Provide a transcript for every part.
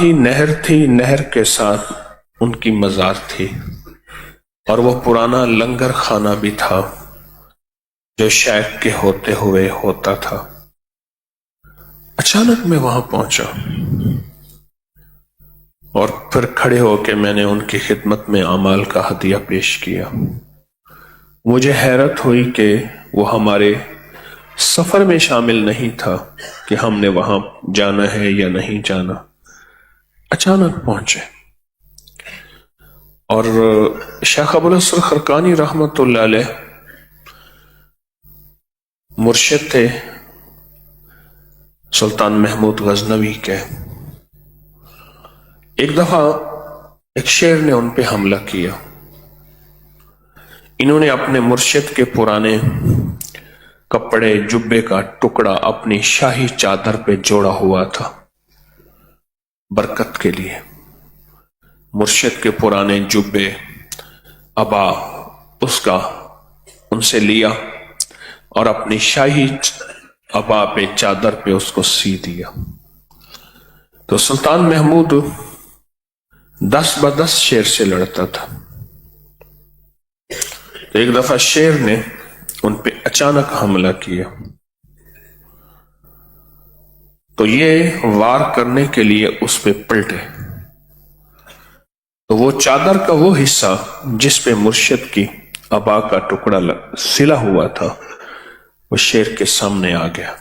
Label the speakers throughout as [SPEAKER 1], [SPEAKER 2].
[SPEAKER 1] ہی نہر تھی، نہر کے ساتھ ان کی مزار تھی، اور وہ پرانا لنگر خانہ بھی تھا جو شیخ کے ہوتے ہوئے ہوتا تھا۔ اچانک میں وہاں پہنچا اور پھر کھڑے ہو کے میں نے ان کی خدمت میں اعمال کا ہدیہ پیش کیا۔ مجھے حیرت ہوئی کہ وہ ہمارے سفر میں شامل نہیں تھا کہ ہم نے وہاں جانا ہے یا نہیں جانا، اچانک پہنچے۔ اور شیخ ابوالحسن خرقانی رحمت اللہ علیہ مرشد تھے سلطان محمود غزنوی کے۔ ایک دفعہ ایک شیر نے ان پہ حملہ کیا۔ انہوں نے اپنے مرشد کے پرانے کپڑے جبے کا ٹکڑا اپنی شاہی چادر پہ جوڑا ہوا تھا برکت کے لیے۔ مرشد کے پرانے جبے ابا اس کا ان سے لیا اور اپنی شاہی ابا پہ چادر پہ اس کو سی دیا۔ تو سلطان محمود 10 شیر سے لڑتا تھا۔ تو ایک دفعہ شیر نے ان پہ اچانک حملہ کیا، تو یہ وار کرنے کے لیے اس پہ پلٹے، تو وہ چادر کا وہ حصہ جس پہ مرشد کی ابا کا ٹکڑا سلا ہوا تھا وہ شیر کے سامنے آ گیا۔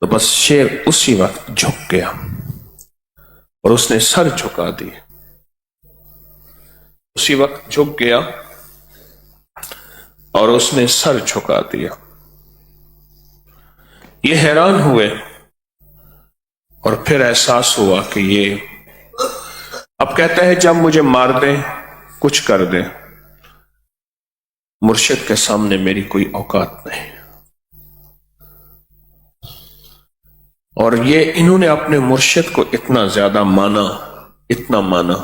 [SPEAKER 1] تو بس شیر اسی وقت جھک گیا اور اس نے سر جھکا دیا، اسی وقت جھک گیا اور اس نے سر جھکا دیا۔ یہ حیران ہوئے اور پھر احساس ہوا کہ یہ اب کہتا ہے جب مجھے مار دیں کچھ کر دیں، مرشد کے سامنے میری کوئی اوقات نہیں۔ اور یہ انہوں نے اپنے مرشد کو اتنا زیادہ مانا، اتنا مانا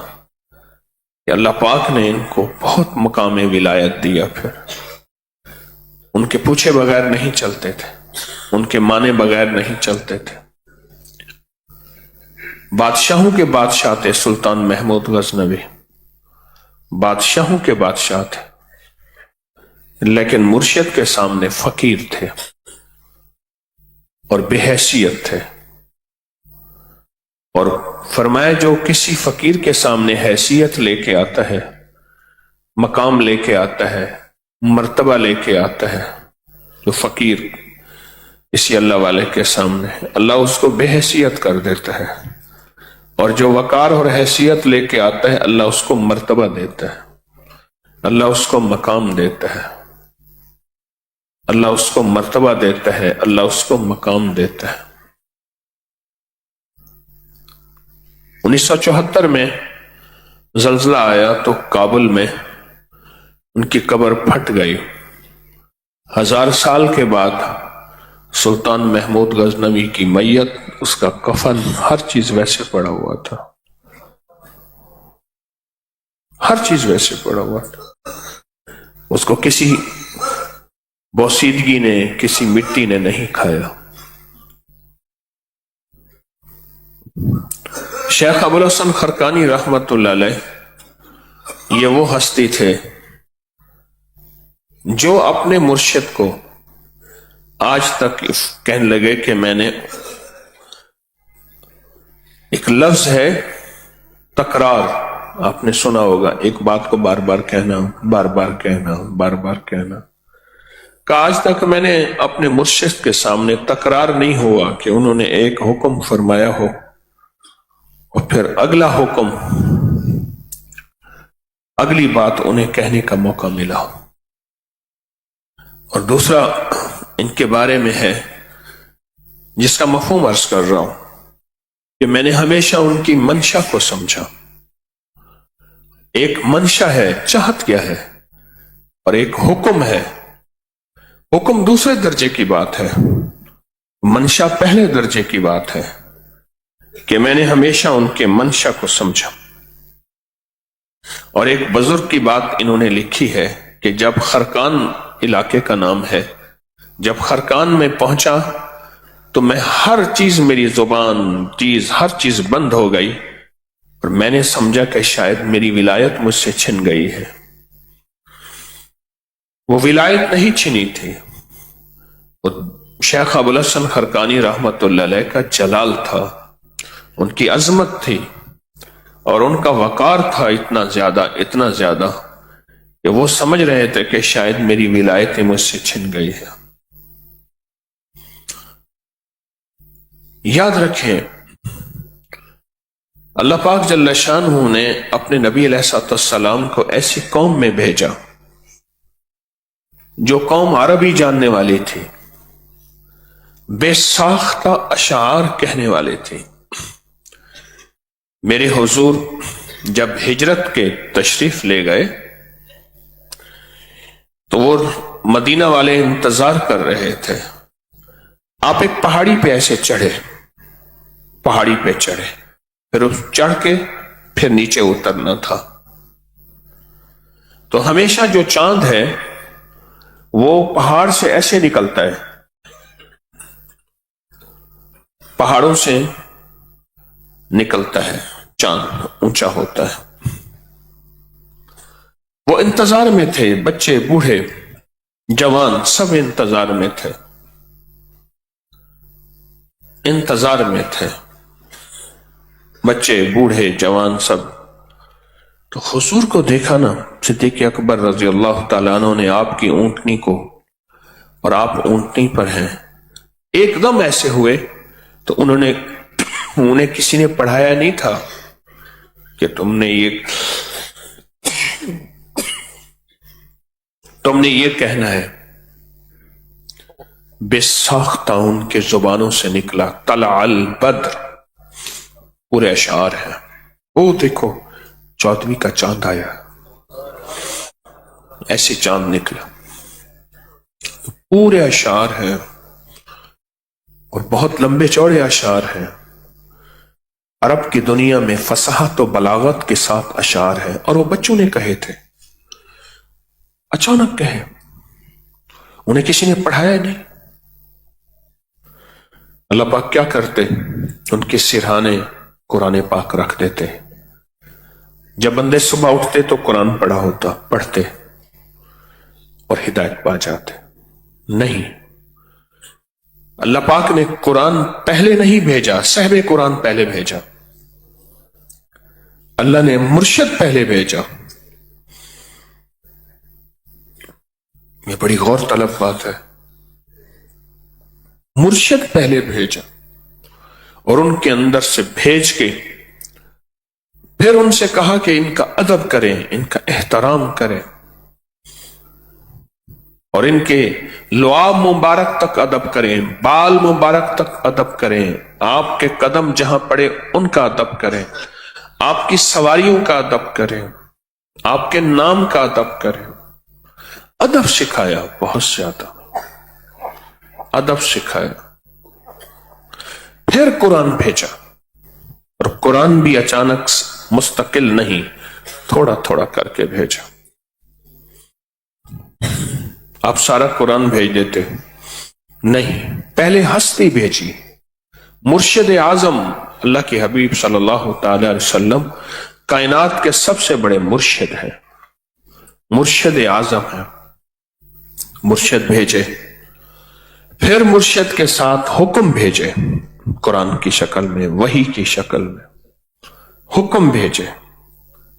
[SPEAKER 1] کہ اللہ پاک نے ان کو بہت مقام ولایت دیا۔ پھر ان کے پوچھے بغیر نہیں چلتے تھے، ان کے مانے بغیر نہیں چلتے تھے۔ بادشاہوں کے بادشاہ تھے سلطان محمود غزنوی، بادشاہوں کے بادشاہ تھے، لیکن مرشد کے سامنے فقیر تھے اور بے حیثیت تھے۔ اور فرمایا جو کسی فقیر کے سامنے حیثیت لے کے آتا ہے، مقام لے کے آتا ہے، مرتبہ لے کے آتا ہے، جو فقیر اسی اللہ والے کے سامنے اللہ اس کو بے حیثیت کر دیتا ہے، اور جو وقار اور حیثیت لے کے آتا ہے اللہ اس کو مرتبہ دیتا ہے، اللہ اس کو مقام دیتا ہے، اللہ اس کو مرتبہ دیتا ہے، اللہ اس کو مقام دیتا ہے۔ 1974 میں زلزلہ آیا تو کابل میں ان کی قبر پھٹ گئی۔ 1000 سال کے بعد سلطان محمود غزنوی کی میت، اس کا کفن، ہر چیز ویسے پڑا ہوا تھا، ہر چیز ویسے پڑا ہوا تھا۔ اس کو کسی بوسیدگی نے، کسی مٹی نے نہیں کھایا۔ شیخ ابوالحسن خرقانی رحمت اللہ علیہ یہ وہ ہستی تھے جو اپنے مرشد کو آج تک کہنے لگے کہ میں نے، ایک لفظ ہے تکرار، آپ نے سنا ہوگا، ایک بات کو بار بار کہنا، بار بار کہنا، بار بار کہنا، کہ آج تک میں نے اپنے مرشد کے سامنے تکرار نہیں ہوا کہ انہوں نے ایک حکم فرمایا ہو اور پھر اگلا حکم، اگلی بات انہیں کہنے کا موقع ملا ہو۔ اور دوسرا ان کے بارے میں ہے جس کا مفہوم عرض کر رہا ہوں کہ میں نے ہمیشہ ان کی منشا کو سمجھا۔ ایک منشا ہے، چاہت کیا ہے، اور ایک حکم ہے۔ حکم دوسرے درجے کی بات ہے، منشا پہلے درجے کی بات ہے، کہ میں نے ہمیشہ ان کے منشا کو سمجھا۔ اور ایک بزرگ کی بات انہوں نے لکھی ہے کہ جب خرقان علاقے کا نام ہے، جب خرقان میں پہنچا تو میں ہر چیز، میری زبان چیز، ہر چیز بند ہو گئی، اور میں نے سمجھا کہ شاید میری ولایت مجھ سے چھن گئی ہے۔ وہ ولایت نہیں چھنی تھی، وہ شیخ ابو الحسن خرقانی رحمت اللہ علیہ کا جلال تھا، ان کی عظمت تھی، اور ان کا وقار تھا اتنا زیادہ کہ وہ سمجھ رہے تھے کہ شاید میری ولایت مجھ سے چھن گئی ہے۔ یاد رکھیں، اللہ پاک جل شانہ نے اپنے نبی علیہ الصلوۃ والسلام کو ایسی قوم میں بھیجا جو قوم عربی جاننے والی تھی، بے ساختہ اشعار کہنے والے تھے۔ میرے حضور جب ہجرت کے تشریف لے گئے تو وہ مدینہ والے انتظار کر رہے تھے۔ آپ ایک پہاڑی پہ ایسے چڑھے، پہاڑی پہ چڑھے، پھر اس چڑھ کے پھر نیچے اترنا تھا۔ تو ہمیشہ جو چاند ہے وہ پہاڑ سے ایسے نکلتا ہے، پہاڑوں سے نکلتا ہے، چاند اونچا ہوتا ہے۔ وہ انتظار میں تھے، بچے بوڑھے جوان سب انتظار میں تھے، انتظار میں تھے، بچے بوڑھے جوان سب۔ تو حضور کو دیکھا نا صدیق اکبر رضی اللہ تعالیٰ عنہ نے، آپ کی اونٹنی کو، اور آپ اونٹنی پر ہیں، ایک دم ایسے ہوئے تو انہیں کسی نے پڑھایا نہیں تھا کہ تم نے یہ کہنا ہے، بے ساختہ ان کے زبانوں سے نکلا، طلع البدر، پورے اشعار ہیں۔ وہ دیکھو 14ویں کا چاند آیا، ایسے چاند نکلا، پورے اشعار ہیں، اور بہت لمبے چوڑے اشعار ہیں۔ عرب کی دنیا میں فصاحت و بلاغت کے ساتھ اشعار ہیں، اور وہ بچوں نے کہے تھے، اچانک کہے، انہیں کسی نے پڑھایا نہیں۔ اللہ پاک کیا کرتے، ان کے سرہانے قرآن پاک رکھ دیتے، جب بندے صبح اٹھتے تو قرآن پڑھتے اور ہدایت پا جاتے۔ نہیں، اللہ پاک نے قرآن پہلے نہیں بھیجا، صاحب قرآن پہلے بھیجا، اللہ نے مرشد پہلے بھیجا۔ یہ بڑی غور طلب بات ہے، مرشد پہلے بھیجا، اور ان کے اندر سے بھیج کے پھر ان سے کہا کہ ان کا ادب کریں، ان کا احترام کریں، اور ان کے لعاب مبارک تک ادب کریں، بال مبارک تک ادب کریں، آپ کے قدم جہاں پڑے ان کا ادب کریں، آپ کی سواریوں کا ادب کریں، آپ کے نام کا ادب کریں۔ ادب سکھایا، بہت زیادہ ادب سکھایا۔ پھر قرآن بھیجا، اور قرآن بھی اچانک مستقل نہیں، تھوڑا تھوڑا کر کے بھیجا۔ آپ سارا قرآن بھیج دیتے؟ نہیں، پہلے ہستی بھیجی، مرشد اعظم اللہ کے حبیب صلی اللہ تعالی علیہ وسلم کائنات کے سب سے بڑے مرشد ہیں، مرشد اعظم ہیں، مرشد بھیجے، پھر مرشد کے ساتھ حکم بھیجے، قرآن کی شکل میں، وحی کی شکل میں حکم بھیجے،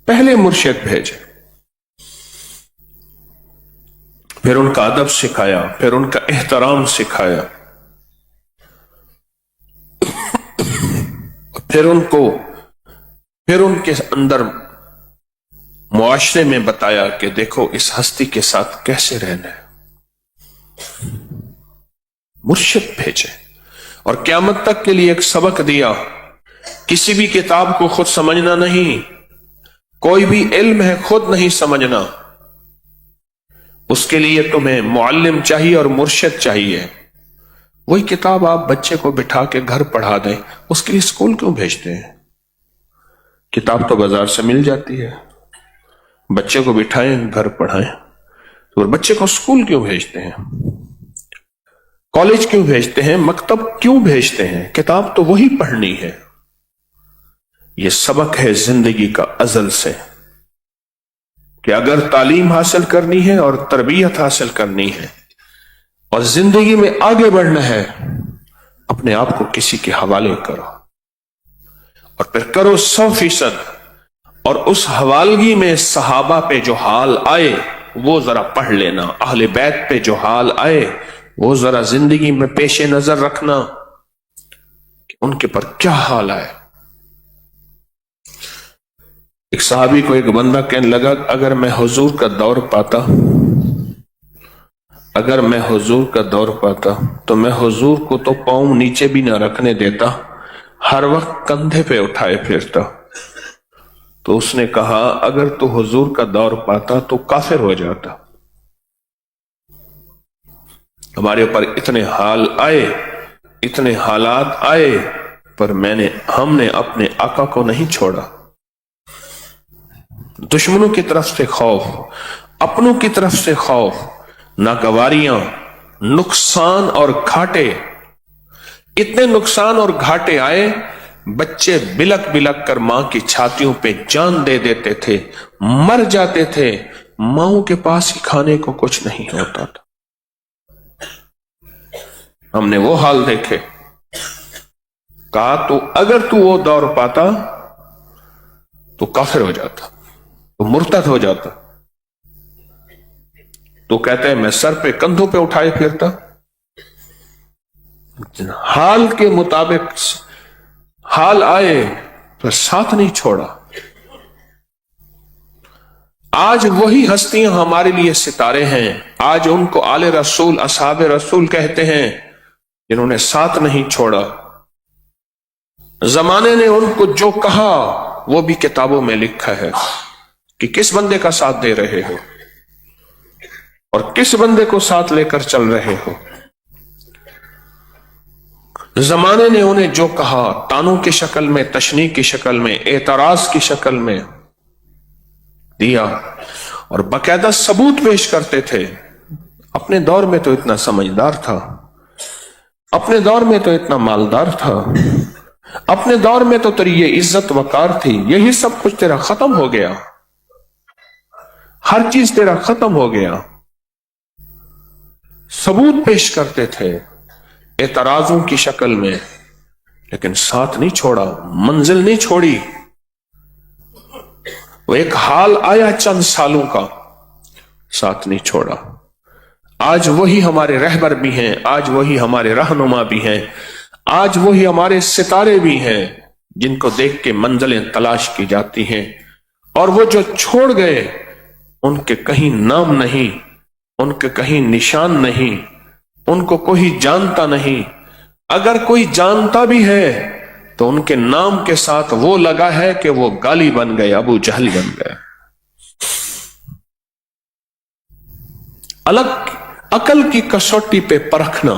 [SPEAKER 1] پہلے مرشد بھیجے، پھر ان کا ادب سکھایا، پھر ان کا احترام سکھایا، پھر ان کے اندر معاشرے میں بتایا کہ دیکھو اس ہستی کے ساتھ کیسے رہنا ہے۔ مرشد بھیجے، اور قیامت تک کے لیے ایک سبق دیا، کسی بھی کتاب کو خود سمجھنا نہیں، کوئی بھی علم ہے خود نہیں سمجھنا، اس کے لیے تمہیں معلم چاہیے اور مرشد چاہیے۔ وہی کتاب آپ بچے کو بٹھا کے گھر پڑھا دیں، اس کے لیے اسکول کیوں بھیجتے ہیں؟ کتاب تو بازار سے مل جاتی ہے، بچے کو بٹھائیں گھر پڑھائیں، اور بچے کو اسکول کیوں بھیجتے ہیں؟ کالج کیوں بھیجتے ہیں؟ مکتب کیوں بھیجتے ہیں؟ کتاب تو وہی پڑھنی ہے. یہ سبق ہے زندگی کا ازل سے کہ اگر تعلیم حاصل کرنی ہے اور تربیت حاصل کرنی ہے اور زندگی میں آگے بڑھنا ہے، اپنے آپ کو کسی کے حوالے کرو، اور پھر کرو 100%. اور اس حوالگی میں صحابہ پہ جو حال آئے وہ ذرا پڑھ لینا، اہل بیت پہ جو حال آئے وہ ذرا زندگی میں پیش نظر رکھنا کہ ان کے پر کیا حال آئے. ایک صحابی کو ایک بندہ کہنے لگا، اگر میں حضور کا دور پاتا تو میں حضور کو تو پاؤں نیچے بھی نہ رکھنے دیتا، ہر وقت کندھے پہ اٹھائے پھرتا. تو اس نے کہا، اگر تو حضور کا دور پاتا تو کافر ہو جاتا. ہمارے اوپر اتنے حال آئے، اتنے حالات آئے، پر ہم نے اپنے آقا کو نہیں چھوڑا. دشمنوں کی طرف سے خوف، اپنوں کی طرف سے خوف، ناگواریاں، نقصان اور گھاٹے، اتنے نقصان اور گھاٹے آئے، بچے بلک بلک کر ماں کی چھاتیوں پہ جان دے دیتے تھے، مر جاتے تھے، ماؤں کے پاس ہی کھانے کو کچھ نہیں ہوتا تھا. ہم نے وہ حال دیکھے. کہا تو اگر تو وہ دور پاتا تو کافر ہو جاتا، تو مرتد ہو جاتا. تو کہتے ہیں میں سر پہ کندھوں پہ اٹھائے پھرتا. حال کے مطابق حال آئے تو ساتھ نہیں چھوڑا. آج وہی ہستیاں ہمارے لیے ستارے ہیں، آج ان کو آل رسول، اصحاب رسول کہتے ہیں، جنہوں نے ساتھ نہیں چھوڑا. زمانے نے ان کو جو کہا وہ بھی کتابوں میں لکھا ہے کہ کس بندے کا ساتھ دے رہے ہو اور کس بندے کو ساتھ لے کر چل رہے ہو. زمانے نے انہیں جو کہا، تانوں کی شکل میں، تشنیع کی شکل میں، اعتراض کی شکل میں دیا، اور باقاعدہ ثبوت پیش کرتے تھے. اپنے دور میں تو اتنا سمجھدار تھا، اپنے دور میں تو اتنا مالدار تھا، اپنے دور میں تو تیری یہ عزت وقار تھی، یہی سب کچھ تیرا ختم ہو گیا، ہر چیز تیرا ختم ہو گیا. ثبوت پیش کرتے تھے اعتراضوں کی شکل میں، لیکن ساتھ نہیں چھوڑا، منزل نہیں چھوڑی. وہ ایک حال آیا چند سالوں کا، ساتھ نہیں چھوڑا. آج وہی ہمارے رہبر بھی ہیں، آج وہی ہمارے رہنما بھی ہیں، آج وہی ہمارے ستارے بھی ہیں جن کو دیکھ کے منزلیں تلاش کی جاتی ہیں. اور وہ جو چھوڑ گئے ان کے کہیں نام نہیں، ان کے کہیں نشان نہیں، ان کو کوئی جانتا نہیں. اگر کوئی جانتا بھی ہے تو ان کے نام کے ساتھ وہ لگا ہے کہ وہ گالی بن گئے، ابو جہل بن گئے. عقل کی کسوٹی پہ پرکھنا،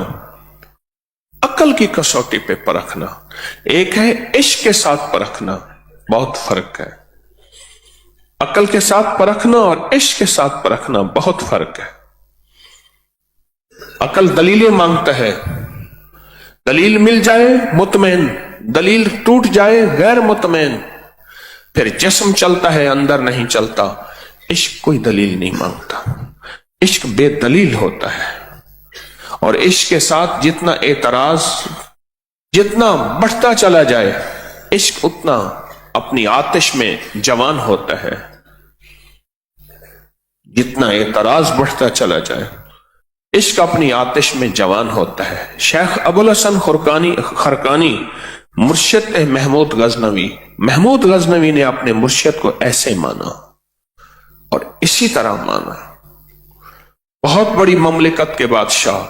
[SPEAKER 1] عقل کی کسوٹی پہ پرکھنا. ایک ہے عشق کے ساتھ پرکھنا، بہت فرق ہے. عقل کے ساتھ پرکھنا اور عشق کے ساتھ پرکھنا بہت فرق ہے. عقل دلیلیں مانگتا ہے، دلیل مل جائے مطمئن، دلیل ٹوٹ جائے غیر مطمئن. پھر جسم چلتا ہے، اندر نہیں چلتا. عشق کوئی دلیل نہیں مانگتا، عشق بے دلیل ہوتا ہے. اور عشق کے ساتھ جتنا اعتراض جتنا بڑھتا چلا جائے، عشق اتنا اپنی آتش میں جوان ہوتا ہے. جتنا اعتراض بڑھتا چلا جائے، عشق اپنی آتش میں جوان ہوتا ہے. شیخ ابوالحسن خرقانی مرشد محمود غزنوی نے اپنے مرشد کو ایسے مانا اور اسی طرح مانا. بہت بڑی مملکت کے بادشاہ،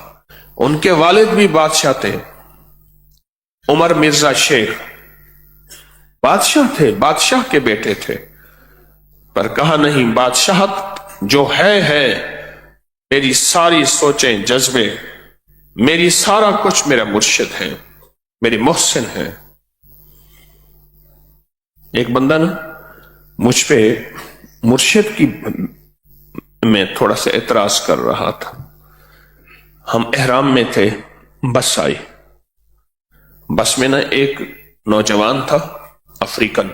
[SPEAKER 1] ان کے والد بھی بادشاہ تھے. عمر مرزا شیخ بادشاہ تھے، بادشاہ کے بیٹے تھے، پر کہا نہیں، بادشاہت جو ہے میری ساری سوچیں، جذبے، میری سارا کچھ میرا مرشد ہے، میری محسن ہے. ایک بندہ نا مجھ پہ مرشد کی میں تھوڑا سا اعتراض کر رہا تھا. ہم احرام میں تھے، बस आई। बस में ना एक नौजवान था अफ्रीकन,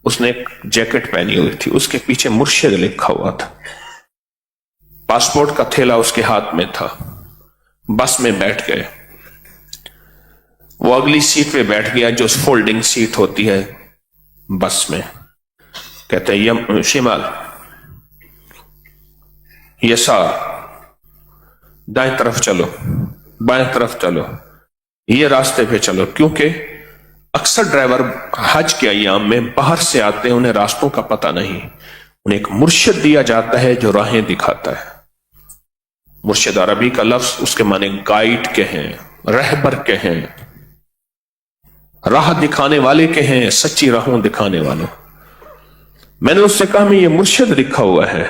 [SPEAKER 1] उसने एक जैकेट पहनी हुई थी, उसके पीछे मुर्शिद लिखा हुआ था। पासपोर्ट का थैला उसके हाथ में था। बस में बैठ गए। वो अगली सीट पे बैठ गया, जो फोल्डिंग सीट होती है बस में। कहते हैं शिमाल, यसार, दाएं तरफ चलो, बाएं तरफ चलो, ये रास्ते पे चलो। क्योंकि अक्सर ड्राइवर हज के अय्याम में बाहर से आते हैं, उन्हें रास्तों का पता नहीं। उन्हें एक मुर्शिद दिया जाता है जो राहें दिखाता है। मुर्शिद अरबी का लफ्ज उसके माने गाइड के हैं, रहबर के हैं, राह दिखाने वाले के हैं, सच्ची राहों दिखाने वालों। मैंने उससे कहा मैं ये मुर्शिद लिखा हुआ है,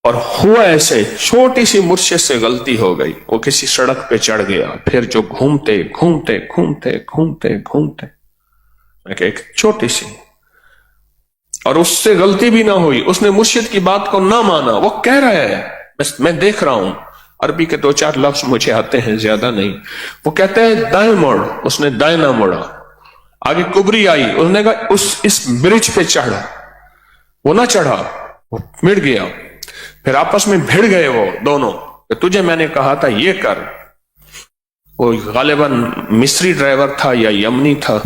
[SPEAKER 1] और हुआ ऐसे, छोटी सी मुर्शिद से गलती हो गई। वो किसी सड़क पे चढ़ गया, फिर जो घूमते घूमते घूमते घूमते घूमते एक छोटी सी, और उससे गलती भी ना हुई, उसने मुर्शिद की बात को ना माना। वो कह रहा है, मैं देख रहा हूं, अरबी के 2-4 लफ्ज मुझे आते हैं, ज्यादा नहीं। वो कहते हैं दाएं मोड़, उसने दाएं ना मोड़ा। आगे कुबरी आई, उसने कहा इस ब्रिज पे चढ़, वो ना चढ़ा, वो मिट गया। फिर आपस में भिड़ गए वो दोनों, तुझे मैंने कहा था ये कर। वो गालिबन मिस्री ड्राइवर था या यमनी था।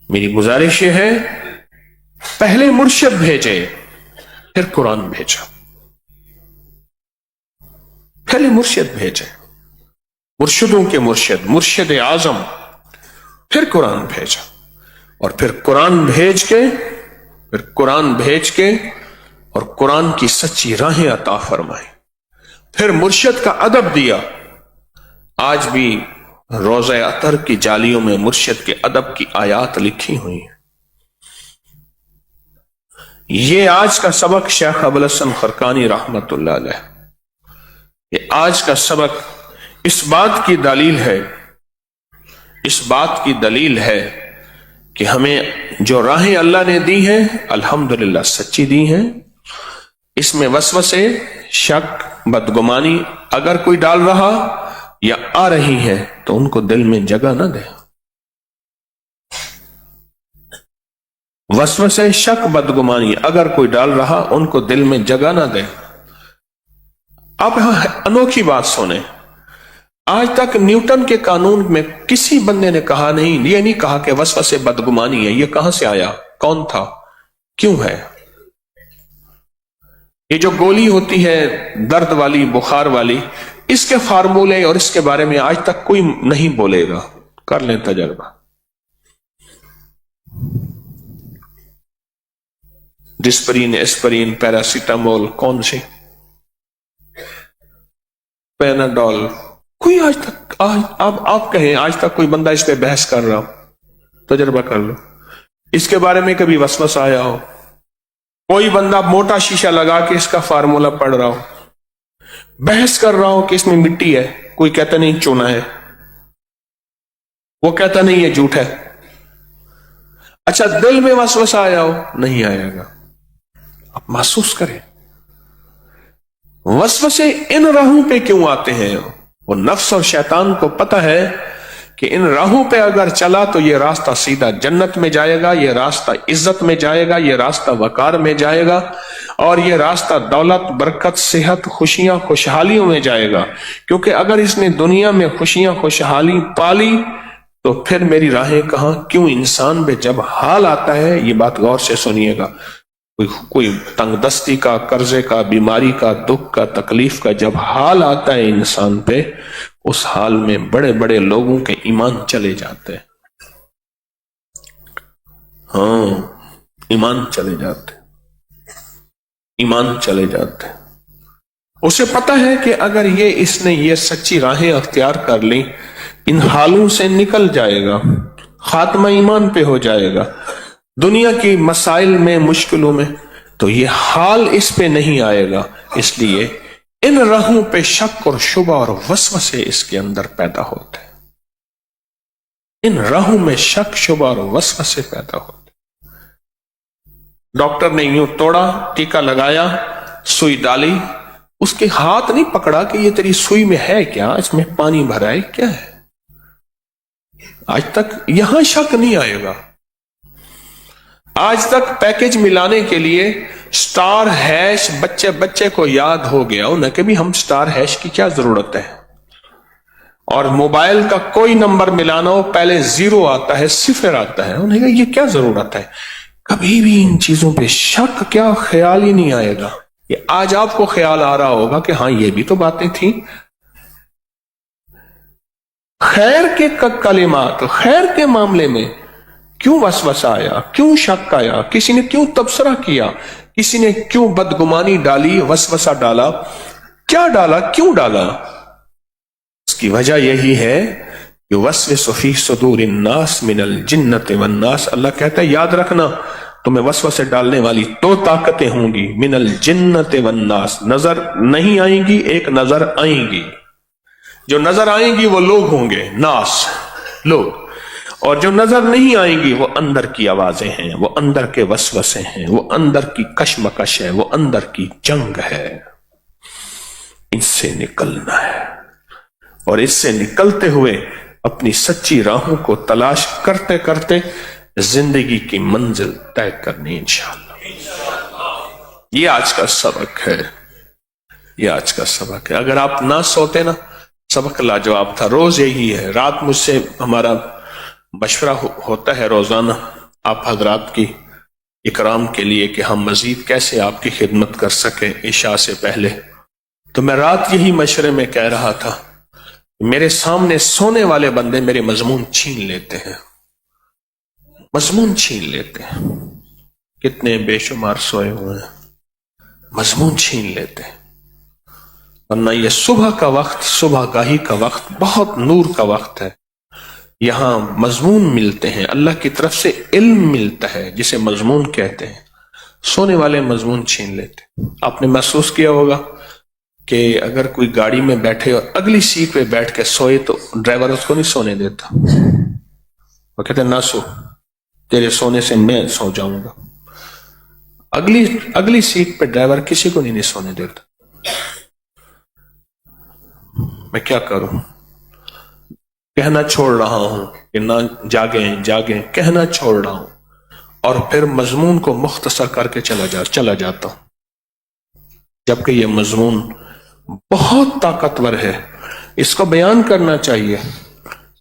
[SPEAKER 1] मेरी गुजारिश ये है, पहले मुर्शिद भेजे, फिर कुरान भेजा। पहले मुर्शिद भेजे, मुर्शिदों के मुर्शिद, मुर्शिद आजम, फिर कुरान भेजा, और फिर कुरान भेज के और कुरान की सच्ची राहें अता फरमाई। फिर मुर्शिद का अदब दिया। आज भी रोज़े अतर की जालियों में मुर्शिद के अदब की आयात लिखी हुई है। ये आज का सबक शेख अबुल हसन खरकानी रहमतुल्लाह अलैह, ये आज का सबक इस बात की दलील है कि हमें जो राहें अल्लाह ने दी हैं अल्हम्दुलिल्लाह सच्ची दी हैं। इसमें वसवसे, शक, बदगुमानी अगर कोई डाल रहा या आ रही है तो उनको दिल में जगह ना दे। वसवसे, शक, बदगुमानी अगर कोई डाल रहा, उनको दिल में जगह ना दे। अब अनोखी बात सुने, आज तक न्यूटन के कानून में किसी बंदे ने कहा नहीं, ये नहीं कहा कि वसवसे बदगुमानी है। ये कहां से आया, कौन था, क्यों है? ये जो गोली होती है दर्द वाली, बुखार वाली, इसके फार्मूले और इसके बारे में आज तक कोई नहीं बोलेगा। कर लें तजर्बा। डिस्परीन, एस्परीन, पैरासीटामोल, कौन सी, पेनाडोल, कोई आज तक, अब आप कहें आज तक कोई बंदा इस पे बहस कर रहा हो? तजर्बा कर लो। इसके बारे में कभी वसवसा आया हो? कोई बंदा मोटा शीशा लगा के इसका फार्मूला पढ़ रहा हो, बहस कर रहा हो कि इसमें मिट्टी है, कोई कहता नहीं चूना है, वो कहता नहीं ये झूठ है। अच्छा, दिल में वसवसा आया हो? नहीं आएगा। आप महसूस करें वसवसे इन राहों पे क्यों आते हैं। वो नफ्स और शैतान को पता है कि इन राहों पे अगर चला तो ये रास्ता सीधा जन्नत में जाएगा, ये रास्ता इज्जत में जाएगा, ये रास्ता वकार में जाएगा, और ये रास्ता दौलत, बरकत, सेहत, खुशियां, खुशहालियों में जाएगा। क्योंकि अगर इसने दुनिया में खुशियां, खुशहाली पाली तो फिर मेरी राहें कहां। क्यों इंसान पे जब हाल आता है, ये बात गौर से सुनिएगा, कोई तंगदस्ती का, कर्जे का, बीमारी का, दुख का, तकलीफ का जब हाल आता है इंसान पे, उस हाल में बड़े बड़े लोगों के ईमान चले जाते हैं। हाँ, ईमान चले जाते। उसे पता है कि अगर इसने ये सच्ची राहें अख्तियार कर ली, इन हालों से निकल जाएगा, खात्मा ईमान पे हो जाएगा। दुनिया की मसाइल में, मुश्किलों में तो ये हाल इस पे नहीं आएगा। इसलिए इन राहों पे शक और शुबा और वसवसे इसके अंदर पैदा होते हैं। इन राहों में शक, शुबा और वसवसे पैदा होते। डॉक्टर ने यूं तोड़ा, टीका लगाया, सुई डाली, اس کے ہاتھ نہیں پکڑا کہ یہ تیری سوئی میں ہے کیا، اس میں پانی بھرا ہے کیا ہے. آج تک یہاں شک نہیں آئے گا. آج تک پیکج ملانے کے لیے سٹار ہیش بچے کو یاد ہو گیا انہیں کہ بھی ہم سٹار ہیش کی کیا ضرورت ہے. اور موبائل کا کوئی نمبر ملانا ہو پہلے 0 آتا ہے، 0 آتا ہے، انہیں کہا یہ کیا ضرورت ہے. کبھی بھی ان چیزوں پہ شک کیا خیال ہی نہیں آئے گا. یہ آج آپ کو خیال آ رہا ہوگا کہ ہاں یہ بھی تو باتیں تھیں. خیر کے کلمات، خیر کے معاملے میں کیوں وسوسہ آیا، کیوں شک آیا، کسی نے کیوں تبصرہ کیا، کسی نے کیوں بدگمانی ڈالی، وسوسہ ڈالا، کیا ڈالا، کیوں ڈالا؟ اس کی وجہ یہی ہے کہ وسوس فی صدور الناس من الجنۃ والناس. اللہ کہتا ہے یاد رکھنا تمہیں وسوسے ڈالنے والی 2 طاقتیں ہوں گی، من الجنۃ والناس. نظر نہیں آئیں گی، ایک نظر آئیں گی. جو نظر آئیں گی وہ لوگ ہوں گے، ناس لوگ، اور جو نظر نہیں آئیں گی وہ اندر کی آوازیں ہیں، وہ اندر کے وسوسے ہیں، وہ اندر کی کشمکش ہے، وہ اندر کی جنگ ہے. ان سے نکلنا ہے اور اس سے نکلتے ہوئے اپنی سچی راہوں کو تلاش کرتے کرتے زندگی کی منزل طے کرنی انشاءاللہ. یہ آج کا سبق ہے، یہ آج کا سبق ہے. اگر آپ نہ سوتے نا، سبق لاجواب تھا. روز یہی ہے، رات مجھ سے ہمارا مشورہ ہوتا ہے روزانہ آپ حضرات کی اکرام کے لیے کہ ہم مزید کیسے آپ کی خدمت کر سکیں عشاء سے پہلے. تو میں رات یہی مشورے میں کہہ رہا تھا، میرے سامنے سونے والے بندے میرے مضمون چھین لیتے ہیں، مضمون چھین لیتے ہیں. کتنے بے شمار سوئے ہوئے ہیں، مضمون چھین لیتے ہیں. ورنہ یہ صبح کا وقت، صبح گاہی کا وقت بہت نور کا وقت ہے. یہاں مضمون ملتے ہیں، اللہ کی طرف سے علم ملتا ہے جسے مضمون کہتے ہیں. سونے والے مضمون چھین لیتے ہیں. آپ نے محسوس کیا ہوگا کہ اگر کوئی گاڑی میں بیٹھے اور اگلی سیٹ پہ بیٹھ کے سوئے تو ڈرائیور اس کو نہیں سونے دیتا. وہ کہتے ہیں نہ سو، تیرے سونے سے میں سو جاؤں گا. اگلی سیٹ پہ ڈرائیور کسی کو نہیں سونے دیتا. میں کیا کروں؟ کہنا چھوڑ رہا ہوں کہ نہ جاگیں جاگیں، کہنا چھوڑ رہا ہوں اور پھر مضمون کو مختصر کر کے چلا جاتا ہوں، جبکہ یہ مضمون بہت طاقتور ہے. اس کو بیان کرنا چاہیے.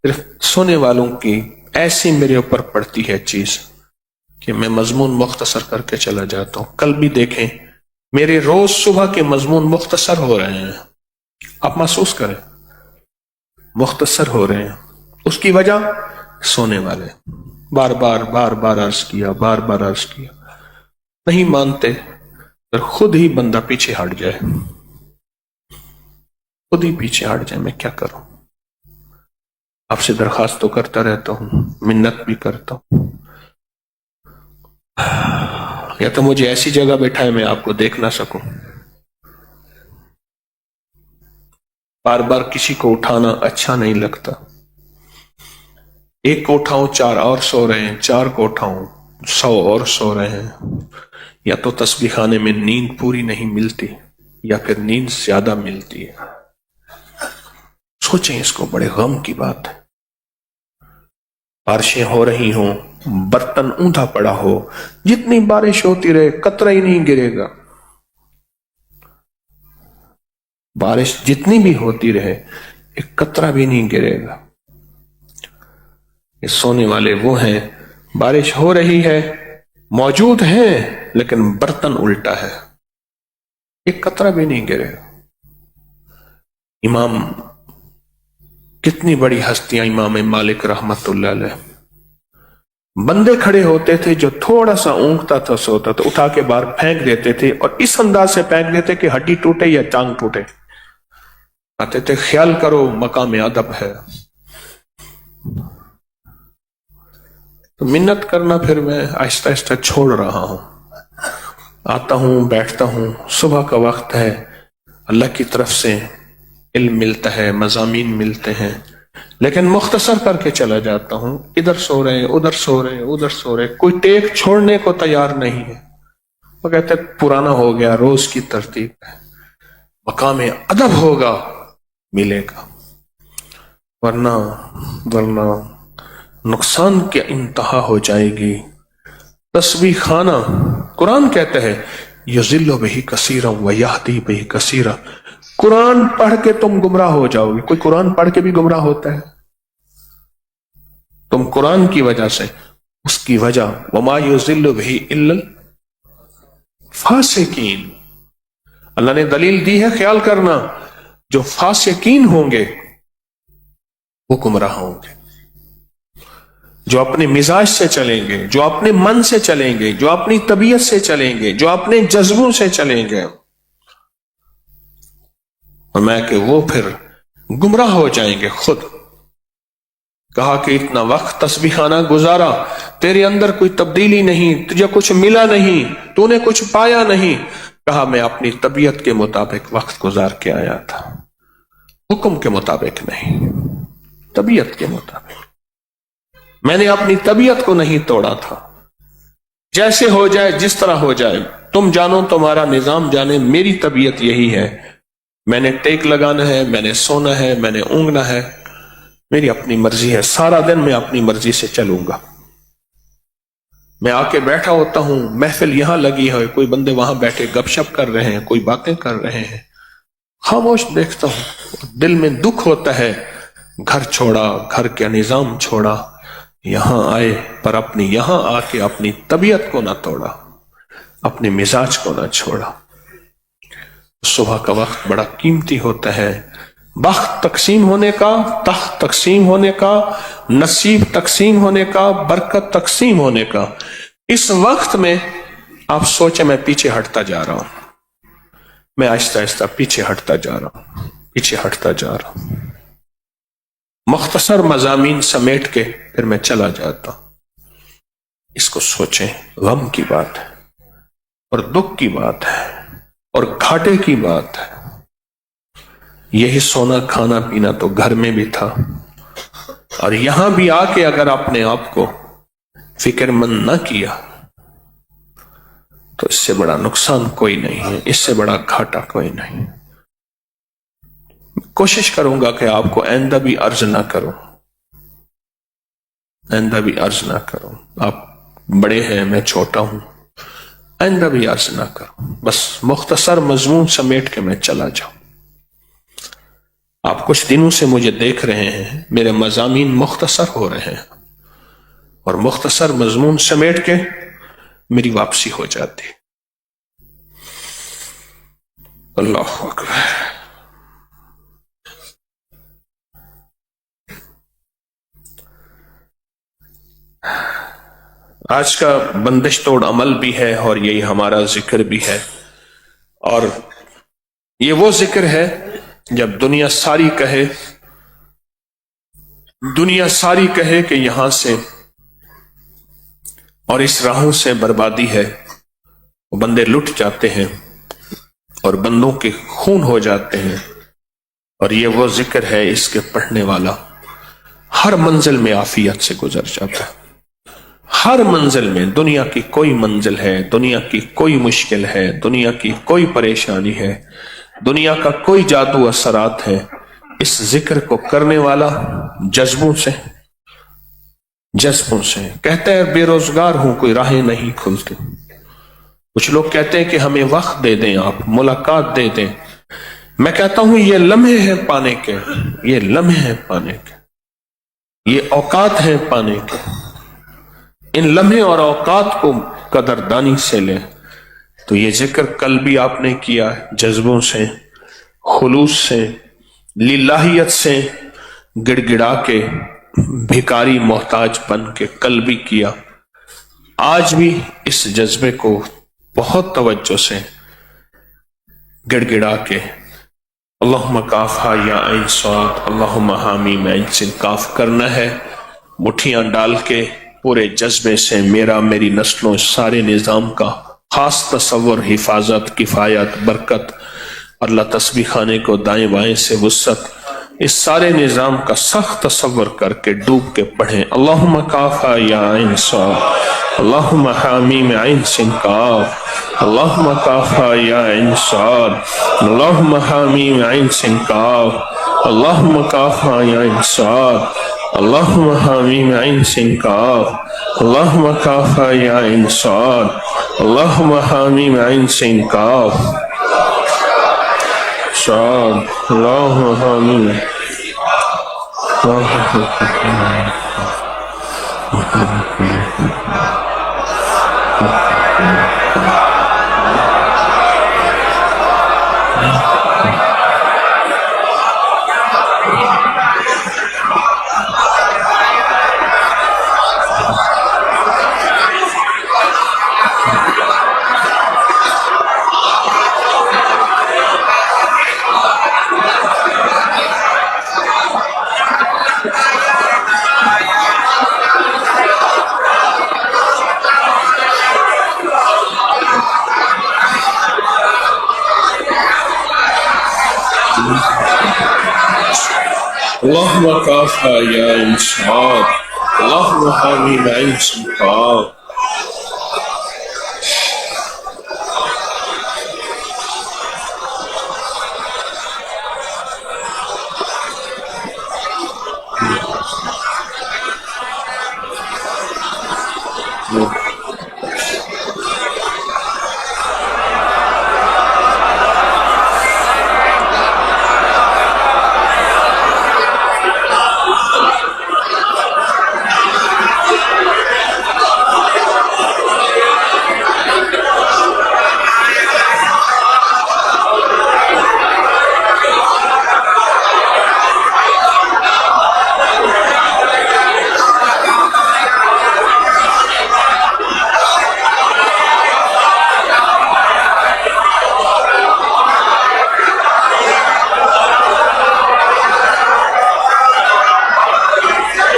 [SPEAKER 1] صرف سونے والوں کی ایسی میرے اوپر پڑتی ہے چیز کہ میں مضمون مختصر کر کے چلا جاتا ہوں. کل بھی دیکھیں میرے روز صبح کے مضمون مختصر ہو رہے ہیں. آپ محسوس کریں مختصر ہو رہے ہیں. اس کی وجہ سونے والے. بار بار عرض کیا، بار عرض کیا، نہیں مانتے. پھر خود ہی بندہ پیچھے ہٹ جائے، خود ہی پیچھے ہٹ جائے. میں کیا کروں؟ آپ سے درخواست تو کرتا رہتا ہوں، منت بھی کرتا ہوں. یا تو مجھے ایسی جگہ بیٹھائے میں آپ کو دیکھ نہ سکوں. بار کسی کو اٹھانا اچھا نہیں لگتا. ایک کو اٹھاؤں 4 اور سو رہے ہیں، 4 کو اٹھاؤں 100 اور سو رہے ہیں. یا تو تسبیح خانے میں نیند پوری نہیں ملتی یا پھر نیند زیادہ ملتی ہے. سوچیں اس کو، بڑے غم کی بات ہے. بارشیں ہو رہی ہوں، برتن اوندا پڑا ہو، جتنی بارش ہوتی رہے قطرہ ہی نہیں گرے گا. بارش جتنی بھی ہوتی رہے ایک قطرہ بھی نہیں گرے گا. یہ سونے والے وہ ہیں، بارش ہو رہی ہے، موجود ہیں، لیکن برتن الٹا ہے، ایک قطرہ بھی نہیں گرے گا. امام، کتنی بڑی ہستیاں، امام مالک رحمت اللہ علیہ، بندے کھڑے ہوتے تھے جو تھوڑا سا اونگتا تھا سوتا تو اٹھا کے باہر پھینک دیتے تھے، اور اس انداز سے پھینک دیتے کہ ہڈی ٹوٹے یا ٹانگ ٹوٹے. آتے تھے خیال کرو مقام ادب ہے. تو منت کرنا پھر میں آہستہ آہستہ چھوڑ رہا ہوں. آتا ہوں، بیٹھتا ہوں، صبح کا وقت ہے، اللہ کی طرف سے علم ملتا ہے، مضامین ملتے ہیں، لیکن مختصر کر کے چلا جاتا ہوں. ادھر سو رہے ہیں، ادھر سو رہے ہیں، ادھر سو رہے ہیں. کوئی ٹیک چھوڑنے کو تیار نہیں ہے. وہ کہتے ہیں پرانا ہو گیا، روز کی ترتیب ہے. मकाम अदब होगा, मिलेगा, वरना नुकसान के इंतहा हो जाएगी। तस्बीह खाना, कुरान कहता है युज़िल्लु बिही कसीरा व यहदी बिही कसीरा, कुरान पढ़ के तुम गुमराह हो जाओगे। कोई कुरान पढ़ के भी गुमराह होता है? तुम कुरान की वजह से, उसकी वजह वमा युज़िल्लु बिही इल्लल फासिकीन, अल्लाह ने दलील दी है, ख्याल करना, जो फासिकीन होंगे वो गुमराह होंगे, जो अपने मिजाज से चलेंगे, जो अपने मन से चलेंगे, जो अपनी तबीयत से चलेंगे, जो अपने जज्बों से चलेंगे, और मैं कि वो फिर गुमराह हो जाएंगे खुद। कहा कि इतना वक्त तस्बीहाना गुजारा, तेरे अंदर कोई तब्दीली नहीं, तुझे कुछ मिला नहीं, तूने कुछ पाया नहीं। कहा मैं अपनी तबीयत के मुताबिक वक्त गुजार के आया था, हुक्म के मुताबिक नहीं, तबीयत के मुताबिक। मैंने अपनी तबीयत को नहीं तोड़ा था। जैसे हो जाए, जिस तरह हो जाए, तुम जानो, तुम्हारा निजाम जाने, मेरी तबीयत यही है। मैंने टेक लगाना है, मैंने सोना है, मैंने ऊँघना है, मेरी अपनी मर्जी है। सारा दिन मैं अपनी मर्जी से चलूंगा। मैं आके बैठा होता हूं, महफिल यहां लगी है, कोई बंदे वहां बैठे गपशप कर रहे हैं, कोई बातें कर रहे हैं, खामोश देखता हूं, दिल में दुख होता है। घर छोड़ा, घर के निजाम छोड़ा, यहां आए, पर अपनी यहां आके अपनी तबीयत को ना तोड़ा, अपने मिजाज को ना छोड़ा। सुबह का वक्त बड़ा कीमती होता है, बख्त तकसीम होने का, तख्त तकसीम होने का, नसीब तकसीम होने का, बरकत तकसीम होने का। इस वक्त में आप सोचे मैं पीछे हटता जा रहा हूं, मैं आहिस्ता आहिस्ता पीछे हटता जा रहा हूं, पीछे हटता जा रहा हूं। मुख्तसर मजामीन समेट के फिर मैं चला जाता हूं। इसको सोचें, गम की बात है और दुख की बात है और घाटे की बात है। यही सोना खाना पीना तो घर में भी था, और यहां भी आके अगर अपने आप को फिक्रमंद न किया तो इससे बड़ा नुकसान कोई नहीं है, इससे बड़ा घाटा कोई नहीं। कोशिश करूंगा कि आपको आइंदा भी अर्ज ना करूं, आइंदा भी अर्ज ना करूं। आप बड़े हैं, मैं छोटा हूं, आइंदा भी अर्ज ना करूं। बस मुख्तसर मजमून समेट के मैं चला जाऊं। आप कुछ दिनों से मुझे देख रहे हैं, मेरे मजामीन मुख्तसर हो रहे हैं, और मुख्तसर मजमून समेट के मेरी वापसी हो जाती। अल्लाह अकबर। आज का बंदिश तोड़ अमल भी है और यही हमारा जिक्र भी है, और ये वो जिक्र है जब दुनिया सारी कहे कि यहां से और इस राहों से बर्बादी है, वो बंदे लुट जाते हैं और बंदों के खून हो जाते हैं। और ये वो जिक्र है, इसके पढ़ने वाला हर मंजिल में आफियत से गुजर जाता है। हर मंजिल में, दुनिया की कोई मंजिल है, दुनिया की कोई मुश्किल है, दुनिया की कोई परेशानी है, दुनिया का कोई जादू असरात है, इस जिक्र को करने वाला जज्बों से कहता है बेरोजगार हूं, कोई राहें नहीं खुलती। कुछ लोग कहते हैं कि हमें वक्त दे दें, आप मुलाकात दे दें। मैं कहता हूं ये लम्हे हैं पाने के, ये लम्हे हैं पाने के, ये औकात हैं पाने के। इन लम्हे और औकात को कदरदानी से लें। तो ये जिक्र कल भी आपने किया, जज्बों से, खुलूस से, लिल्लाहियत से, गिड़गिड़ा के, भिकारी मोहताज बन के कल भी किया। आज भी इस जज्बे को बहुत तवज्जो से गिड़गिड़ा के अल्लाहुम्मा काफा या ऐन स्वाद अल्लाहुम्मा हामी मैन सिन काफ करना है। मुठियां डाल के पूरे जज्बे से मेरा, मेरी नस्लों, सारे निजाम का खास तसव्वुर, हिफाजत, किफायत, बरकत, अल्लाह तस्बीह खाने को दाएं बाएं से वुसअत, اس سارے نظام کا سخت تصور کر کے ڈوب کے پڑھیں. اللہم کافا یا عین صاد، اللہم حامیم عین سین کاف، اللہم کافا یا عین صاد، اللہم حامیم عین سین کاف، اللہم کافا یا عین صاد، اللہم حامیم عین سین کاف، اللہم کافا یا عین صاد، اللہم حامیم عین سین کاف صاد، اللہم حامیم اللہم کافا یا عین صاد، اللہم حامیم عین سین کاف.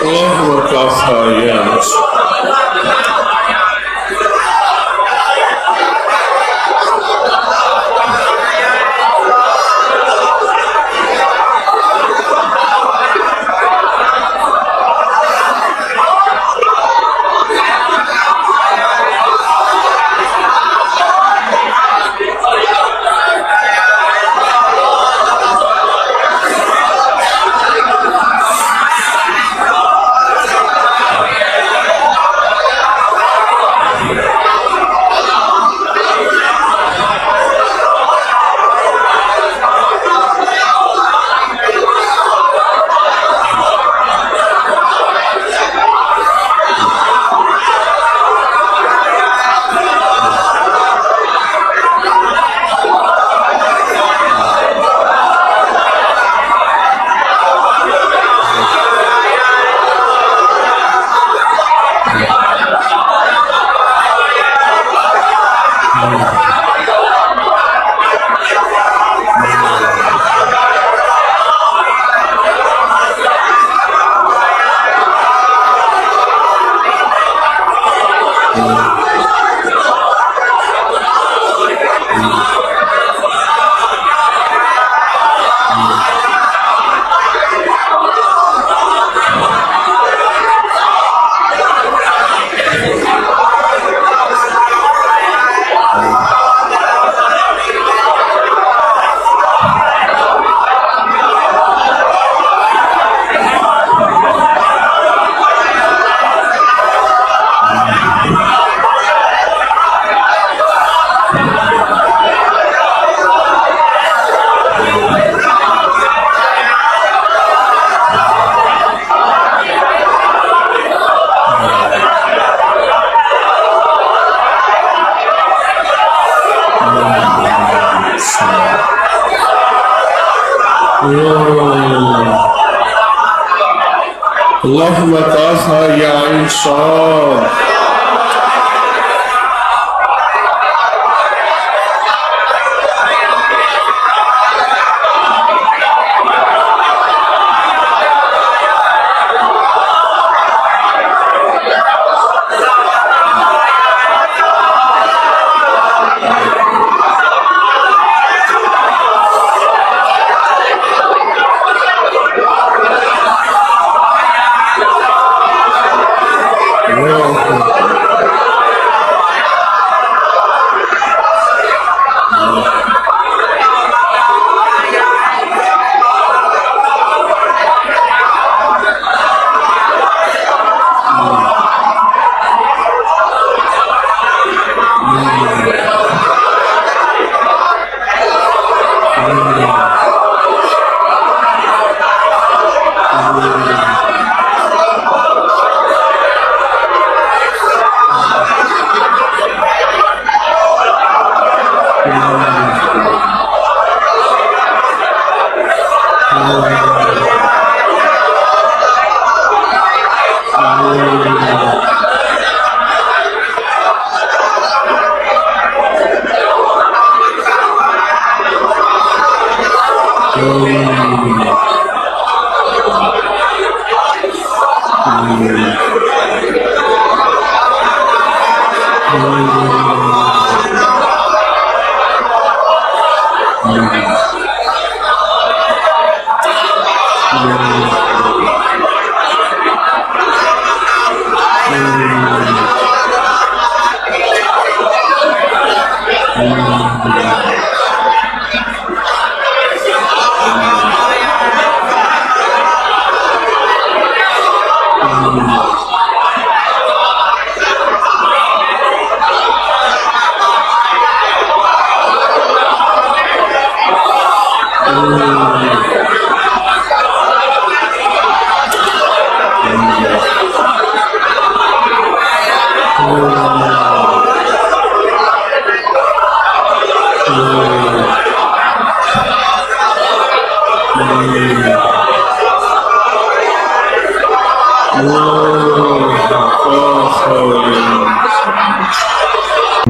[SPEAKER 1] اللہم کافا یا عین صاد. اللهم كافها يا عين صاد.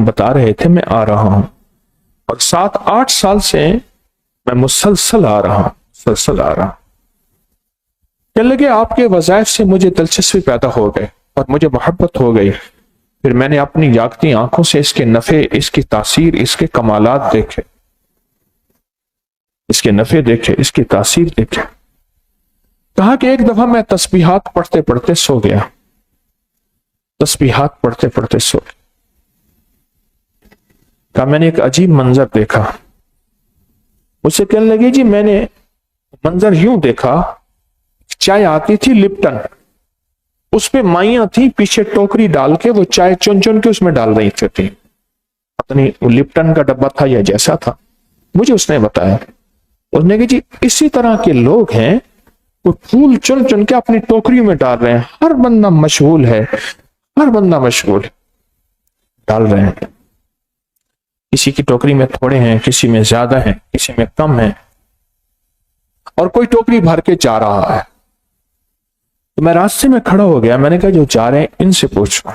[SPEAKER 1] بتا رہے تھے میں آ رہا ہوں، اور 7-8 سال سے میں مسلسل آ رہا ہوں۔ کہنے لگے آپ کے وظائف سے مجھے دلچسپی پیدا ہو گئے اور مجھے محبت ہو گئی۔ پھر میں نے اپنی جاگتی آنکھوں سے اس کے نفع، اس کی تاثیر، اس کے کمالات دیکھے، اس کے نفع دیکھے، اس کی تاثیر دیکھے۔ کہا کہ ایک دفعہ میں تسبیحات پڑھتے پڑھتے سو گیا، تسبیحات پڑھتے پڑھتے سو گیا۔ کہا میں نے ایک عجیب منظر دیکھا۔ مجھ سے کہنے لگی جی میں نے منظر یوں دیکھا، چائے آتی تھی لپٹن، اس پہ مائیاں تھیں پیچھے ٹوکری ڈال کے وہ چائے چن چن کے اس میں ڈال رہی تھی، پتہ نہیں وہ لپٹن کا ڈبہ تھا یا جیسا تھا، مجھے اس نے بتایا۔ اس نے کہا جی اسی طرح کے لوگ ہیں، وہ پھول چن چن کے اپنی ٹوکری میں ڈال رہے ہیں، ہر بندہ مشغول ہے، ہر بندہ مشغول ہے، ڈال رہے ہیں۔ کسی کی ٹوکری میں تھوڑے ہیں، کسی میں زیادہ ہیں، کسی میں کم ہیں، اور کوئی ٹوکری بھر کے جا رہا ہے۔ تو میں راستے میں کھڑا ہو گیا، میں نے کہا جو جا رہے ہیں ان سے پوچھو،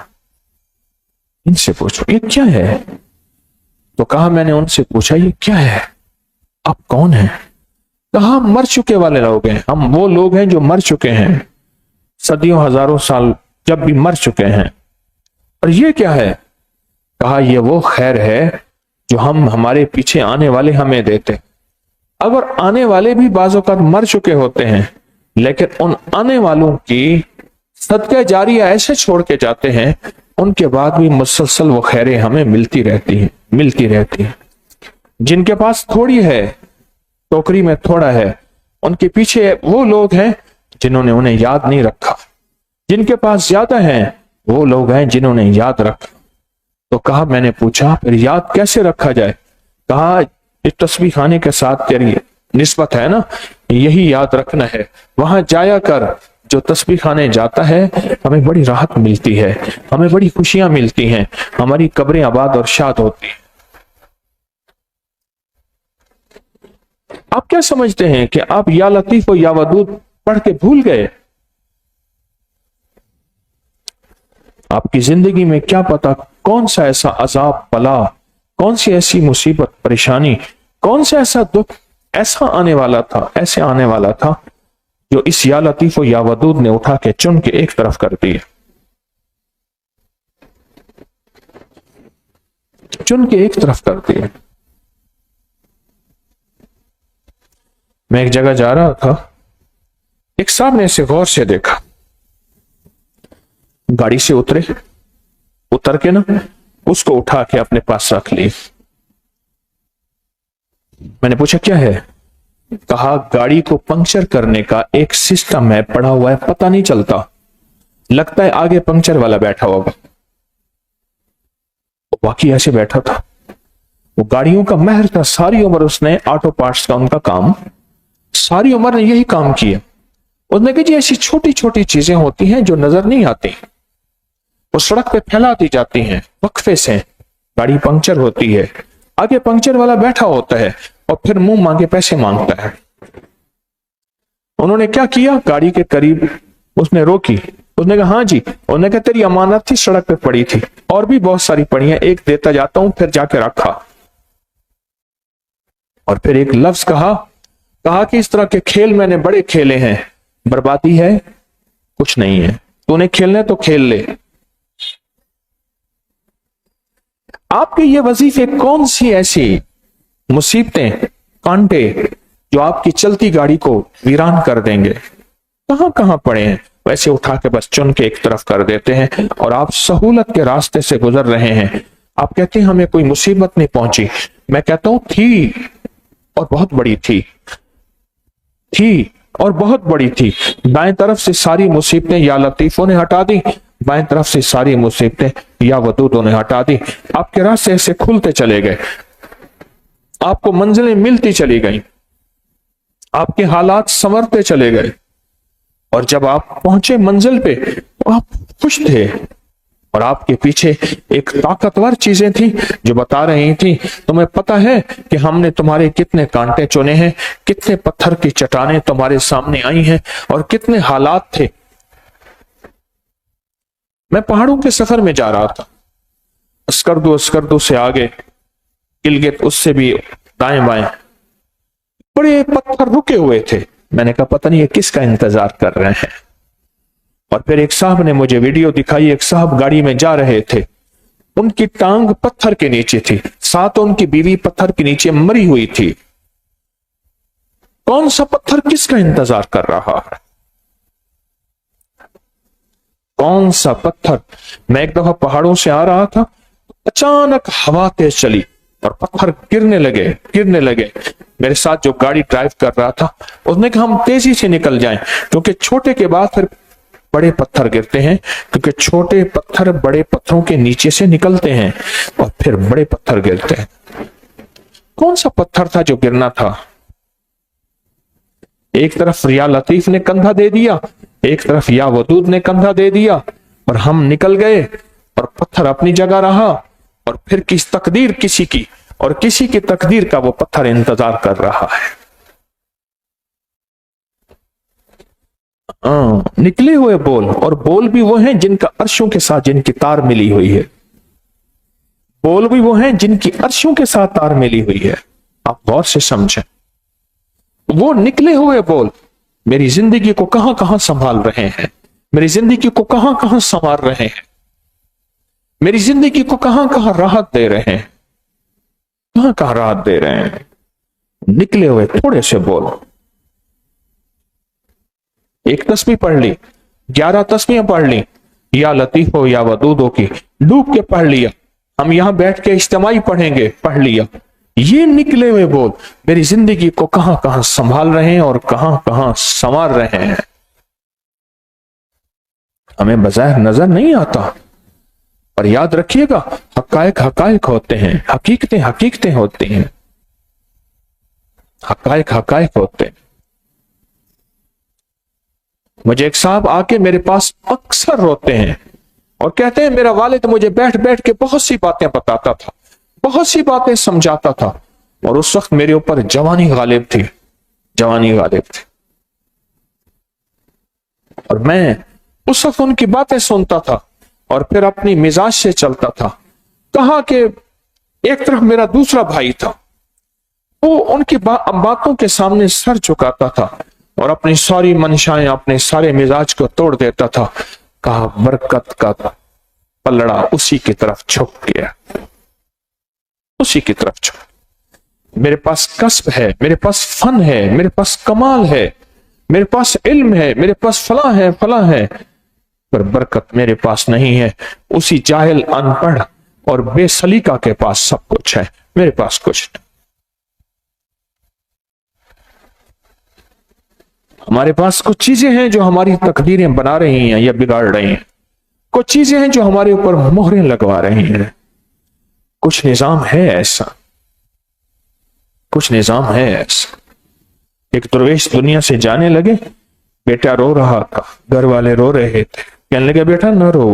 [SPEAKER 1] ان سے پوچھو یہ کیا ہے۔ تو کہا میں نے ان سے پوچھا یہ کیا ہے، آپ کون ہیں؟ کہا مر چکے والے لوگ ہیں، ہم وہ لوگ ہیں جو مر چکے ہیں، صدیوں ہزاروں سال جب بھی مر چکے ہیں۔ اور یہ کیا ہے؟ کہا یہ وہ خیر ہے جو ہم ہمارے پیچھے آنے والے ہمیں دیتے۔ اگر آنے والے بھی بعض اوقات مر چکے ہوتے ہیں، لیکن ان آنے والوں کی صدقہ جاریہ ایسے چھوڑ کے جاتے ہیں، ان کے بعد بھی مسلسل وہ خیریں ہمیں ملتی رہتی ہیں۔ جن کے پاس تھوڑی ہے، ٹوکری میں تھوڑا ہے، ان کے پیچھے وہ لوگ ہیں جنہوں نے انہیں یاد نہیں رکھا، جن کے پاس زیادہ ہیں وہ لوگ ہیں جنہوں نے یاد رکھا۔ تو کہا میں نے پوچھا پھر یاد کیسے رکھا جائے؟ کہا اس تسبیح خانے کے ساتھ تیری نسبت ہے نا، یہی یاد رکھنا ہے، وہاں جایا کر۔ جو تسبیح خانے جاتا ہے ہمیں بڑی راحت ملتی ہے، ہمیں بڑی خوشیاں ملتی ہیں، ہماری قبریں آباد اور شاد ہوتی ہیں۔ آپ کیا سمجھتے ہیں کہ آپ یا لطیف و یا ودود پڑھ کے بھول گئے؟ آپ کی زندگی میں کیا پتا کون سا ایسا عذاب بلا، کون سی ایسی مصیبت پریشانی، کون سا ایسا دکھ ایسا آنے والا تھا، ایسے آنے والا تھا جو اس یا لطیف و یا ودود نے اٹھا کے چن کے ایک طرف کر دی، چن کے ایک طرف کر دی۔ میں ایک جگہ جا رہا تھا، ایک صاحب نے اسے غور سے دیکھا، گاڑی سے اتر کے نا اس کو اٹھا کے اپنے پاس رکھ لی۔ میں نے پوچھا کیا ہے؟ کہا گاڑی کو پنکچر کرنے کا ایک سسٹم ہے، پڑا ہوا ہے، پتہ نہیں چلتا، لگتا ہے آگے پنکچر والا بیٹھا ہوگا۔ واقعی ایسے بیٹھا تھا، وہ گاڑیوں کا ماہر تھا، ساری عمر اس نے آٹو پارٹس کا ان کا کام، ساری عمر نے یہی کام کیا۔ اس نے کہا جی ایسی چھوٹی چھوٹی چیزیں ہوتی ہیں جو نظر نہیں آتی، وہ سڑک پہ پھیلا دی جاتی ہیں وقفے سے، گاڑی پنکچر ہوتی ہے، آگے پنکچر والا بیٹھا ہوتا ہے اور پھر منہ مانگے پیسے مانگتا ہے۔ انہوں نے کیا کیا، گاڑی کے قریب اس نے روکی، اس نے کہا ہاں جی، انہوں نے کہا تیری امانت تھی سڑک پہ پڑی تھی، اور بھی بہت ساری پڑی ہیں، ایک دیتا جاتا ہوں، پھر جا کے رکھا، اور پھر ایک لفظ کہا कहा कि इस तरह के खेल मैंने बड़े खेले हैं, बर्बादी है कुछ नहीं है, तूने खेलने तो खेल ले। आपके ये वजीफे कौन सी ऐसी मुसीबतें, कांटे जो आपकी चलती गाड़ी को वीरान कर देंगे, कहां कहां पड़े हैं? वैसे उठा के बस चुन के एक तरफ कर देते हैं और आप सहूलत के रास्ते से गुजर रहे हैं। आप कहते हैं हमें कोई मुसीबत नहीं पहुंची। मैं कहता हूं थी और बहुत बड़ी थी और बहुत बड़ी थी। दाएं तरफ से सारी मुसीबतें या लतीफों ने हटा दी, बाएं तरफ से सारी मुसीबतें या वदूदों ने हटा दी। आपके रास्ते ऐसे खुलते चले गए, आपको मंजिलें मिलती चली गई, आपके हालात संवरते चले गए, और जब आप पहुंचे मंजिल पे तो आप खुश थे। और आपके पीछे एक ताकतवर चीजें थी जो बता रही थी, तुम्हें पता है कि हमने तुम्हारे कितने कांटे चुने हैं, कितने पत्थर की चट्टानें तुम्हारे सामने आई हैं, और कितने हालात थे। मैं पहाड़ों के सफर में जा रहा था, अस्करदू से आगे, गिलगित उससे भी दाएं बाएं बड़े पत्थर रुके हुए थे। मैंने कहा पता नहीं ये किसका इंतजार कर रहे हैं। और फिर एक साहब ने मुझे वीडियो दिखाई, एक साहब गाड़ी में जा रहे थे, उनकी टांग पत्थर के नीचे थी, साथ उनकी बीवी पत्थर के नीचे मरी हुई थी। कौन सा पत्थर किसका इंतजार कर रहा है? कौन सा पत्थर? मैं एक दफा पहाड़ों से आ रहा था, अचानक हवा तेज चली और पत्थर गिरने लगे। मेरे साथ जो गाड़ी ड्राइव कर रहा था उसने कहा हम तेजी से निकल जाएं, क्योंकि छोटे के बाद फिर बड़े पत्थर गिरते हैं, क्योंकि छोटे पत्थर बड़े पत्थरों के नीचे से निकलते हैं और फिर बड़े पत्थर गिरते हैं। कौन सा पत्थर था जो गिरना था? एक तरफ या लतीफ ने कंधा दे दिया, एक तरफ या वदूद ने कंधा दे दिया, और हम निकल गए और पत्थर अपनी जगह रहा। और फिर किस तकदीर किसी की, और किसी की तकदीर का वो पत्थर इंतजार कर रहा है। निकले हुए बोल, और बोल भी वो हैं जिनका अर्शों के साथ जिनकी तार मिली हुई है। बोल भी वो हैं जिनकी अर्शों के साथ तार मिली हुई है। आप गौर से समझें, वो निकले हुए बोल मेरी जिंदगी को कहां कहां संभाल रहे हैं, मेरी जिंदगी को कहां कहां संवार रहे हैं, मेरी जिंदगी को कहां कहां राहत दे रहे हैं, कहां कहां राहत दे रहे हैं। निकले हुए थोड़े से बोल। एक तस्बीह पढ़ ली, 11 तस्बीहें पढ़ ली, या लतीफो या वदूदो की, डूब के पढ़ लिया। हम यहां बैठ के इज्तिमाई पढ़ेंगे, पढ़ लिया। ये निकले हुए बोल मेरी जिंदगी को कहां कहां संभाल रहे हैं और कहां कहां संवार रहे हैं। हमें बज़ाहिर नजर नहीं आता, पर याद रखिएगा हकायक हकायक होते हैं, हकीकतें हकीकतें होती हैं, हकायक हकायक होते हैं। मुझे एक साहब आके मेरे पास अक्सर रोते हैं और कहते हैं मेरा वालिद मुझे बैठ बैठ के बहुत सी बातें बताता था, बहुत सी बातें समझाता था, और उस वक्त मेरे ऊपर जवानी गालिब थी, जवानी गालिब थी, और मैं उस वक्त उनकी बातें सुनता था और फिर अपनी मिजाज से चलता था। कहा कि एक तरफ मेरा दूसरा भाई था, वो उनकी बातों के सामने सर झुकाता था और अपनी सारी मंशाएं, अपने सारे मिजाज को तोड़ देता था। कहा बरकत का पलड़ा उसी की तरफ झुक गया, उसी की तरफ झुक। मेरे पास कस्ब है, मेरे पास फन है, मेरे पास कमाल है, मेरे पास इल्म है, मेरे पास फला है, पर बरकत मेरे पास नहीं है। उसी जाहिल, अनपढ़ और बेसलीका के पास सब कुछ है, मेरे पास कुछ नहीं। हमारे पास कुछ चीजें हैं जो हमारी तकदीरें बना रही हैं या बिगाड़ रही हैं, कुछ चीजें हैं जो हमारे ऊपर मोहरें लगवा रही हैं। कुछ निजाम है ऐसा, कुछ निजाम है ऐसा। एक दरवेश दुनिया से जाने लगे, बेटा रो रहा था, घर वाले रो रहे थे, कहने लगे बेटा न रो,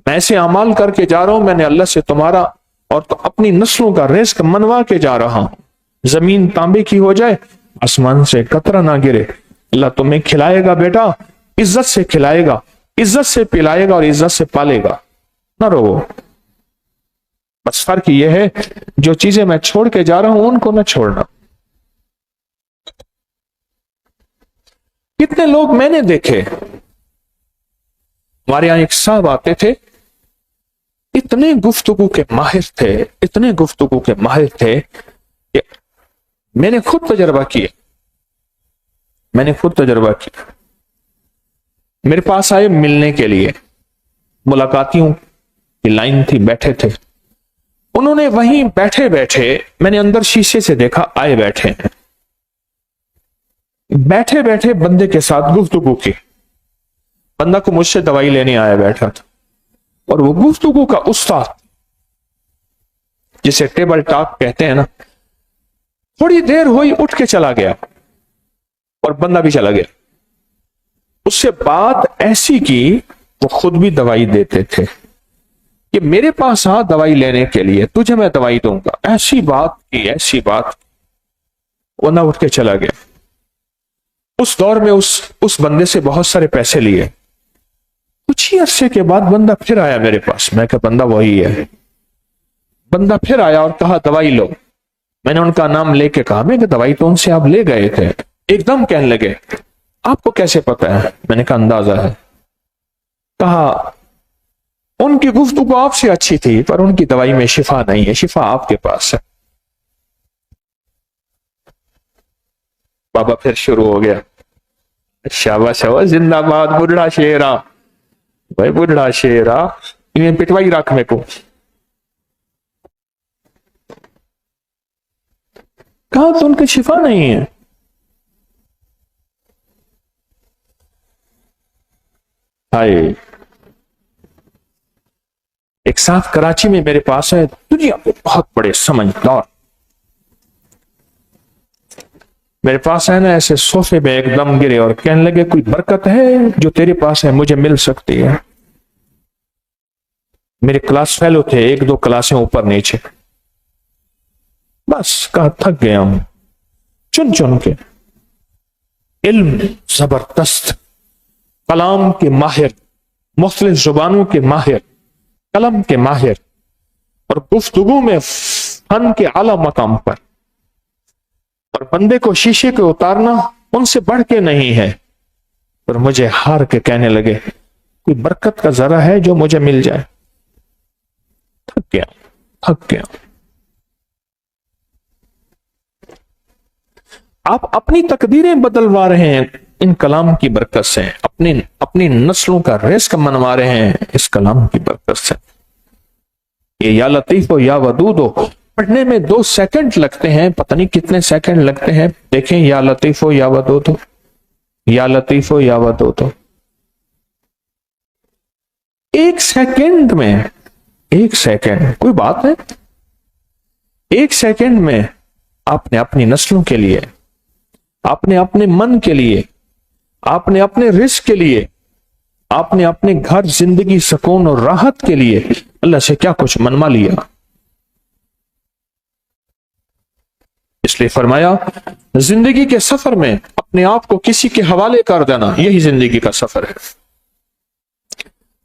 [SPEAKER 1] मैं ऐसे अमाल करके जा रहा हूं, मैंने अल्लाह से तुम्हारा और तो अपनी नस्लों का रिस्क मनवा के जा रहा हूं। जमीन तांबे की हो जाए, आसमान से कतरा ना गिरे, अल्लाह तुम्हें खिलाएगा बेटा, इज्जत से खिलाएगा, इज्जत से पिलाएगा और इज्जत से पालेगा, ना रो। बस फर्क यह है जो चीजें मैं छोड़ के जा रहा हूं उनको न छोड़ना। कितने लोग मैंने देखे, हमारे यहां एक साहब आते थे, इतने गुफ्तगू के माहिर थे, इतने गुफ्तगू के माहिर थे कि मैंने खुद तजर्बा किया, मैंने खुद तजर्बा किया। मेरे पास आए मिलने के लिए, मुलाकातियों की लाइन थी, बैठे थे। उन्होंने वहीं बैठे बैठे, मैंने अंदर शीशे से देखा, आए बैठे हैं, बैठे बैठे बंदे के साथ गुफ्तगू की। बंदा को मुझसे दवाई लेने आया बैठा था, और वो गुफ्तगू का उस्ताद, जिसे टेबल टॉक कहते हैं ना, थोड़ी देर हुई उठ के चला गया और बंदा भी चला गया। उससे बात ऐसी की, वो खुद भी दवाई देते थे कि मेरे पास आ दवाई लेने के लिए, तुझे मैं दवाई दूंगा। ऐसी बात की, ऐसी बात, बंदा उठ के चला गया। उस दौर में उस बंदे से बहुत सारे पैसे लिए। कुछ ही अरसे के बाद बंदा फिर आया मेरे पास। मैं कहा बंदा वही है। बंदा फिर आया और कहा दवाई लो। मैंने उनका नाम लेके कहा, मैं दवाई तो उनसे आप ले गए थे। एकदम कहने लगे आपको कैसे पता है? मैंने कहा अंदाजा है। कहा उनकी गुफ्तगू आपसे अच्छी थी, पर उनकी दवाई में शिफा नहीं है, शिफा आपके पास है। बाबा फिर शुरू हो गया, शाबाश शाबाश, जिंदाबाद बुढ़ा शेरा, भाई बुढ़ा शेरा, इन्हें पिटवाई रख मेरे को। कहा तो उनकी शिफा नहीं है। हाय, एक साहब कराची में मेरे पास है, दुनिया के बहुत बड़े समझदार, मेरे पास है ना, ऐसे सोफे में एकदम गिरे और कहने लगे कोई बरकत है जो तेरे पास है, मुझे मिल सकती है। मेरे क्लास फेलो थे, एक दो क्लासें ऊपर नीचे। बस कहा थक गया हूं, चुन चुन के। इल्म जबरदस्त, कलाम के माहिर, मुख्तलिफ जुबानों के माहिर, कलम के माहिर, और गुफ्तगू में फन के आला मकाम पर। और बंदे को शीशे को उतारना उनसे बढ़ के नहीं है। पर मुझे हार के कहने लगे कोई बरकत का जरा है जो मुझे मिल जाए। थक गया, थक गया। आप अपनी तकदीरें बदलवा रहे हैं इन कलाम की बरकत से, अपनी नस्लों का रिस्क मनवा रहे हैं इस कलाम की बरकत से। ये या लतीफ हो या वदूद हो पढ़ने में 2 सेकंड लगते हैं, पता नहीं कितने सेकंड लगते हैं। देखें, या लतीफ हो या वदूद हो, या लतीफ हो या वदूद हो। 1 सेकंड में, 1 सेकंड कोई बात है। 1 सेकंड में आपने अपनी नस्लों के लिए, आपने अपने मन के लिए, आपने अपने रिस्क के लिए, आपने अपने घर जिंदगी सुकून और राहत के लिए अल्लाह से क्या कुछ मनवा लिया। इसलिए फरमाया जिंदगी के सफर में अपने आप को किसी के हवाले कर देना, यही जिंदगी का सफर है।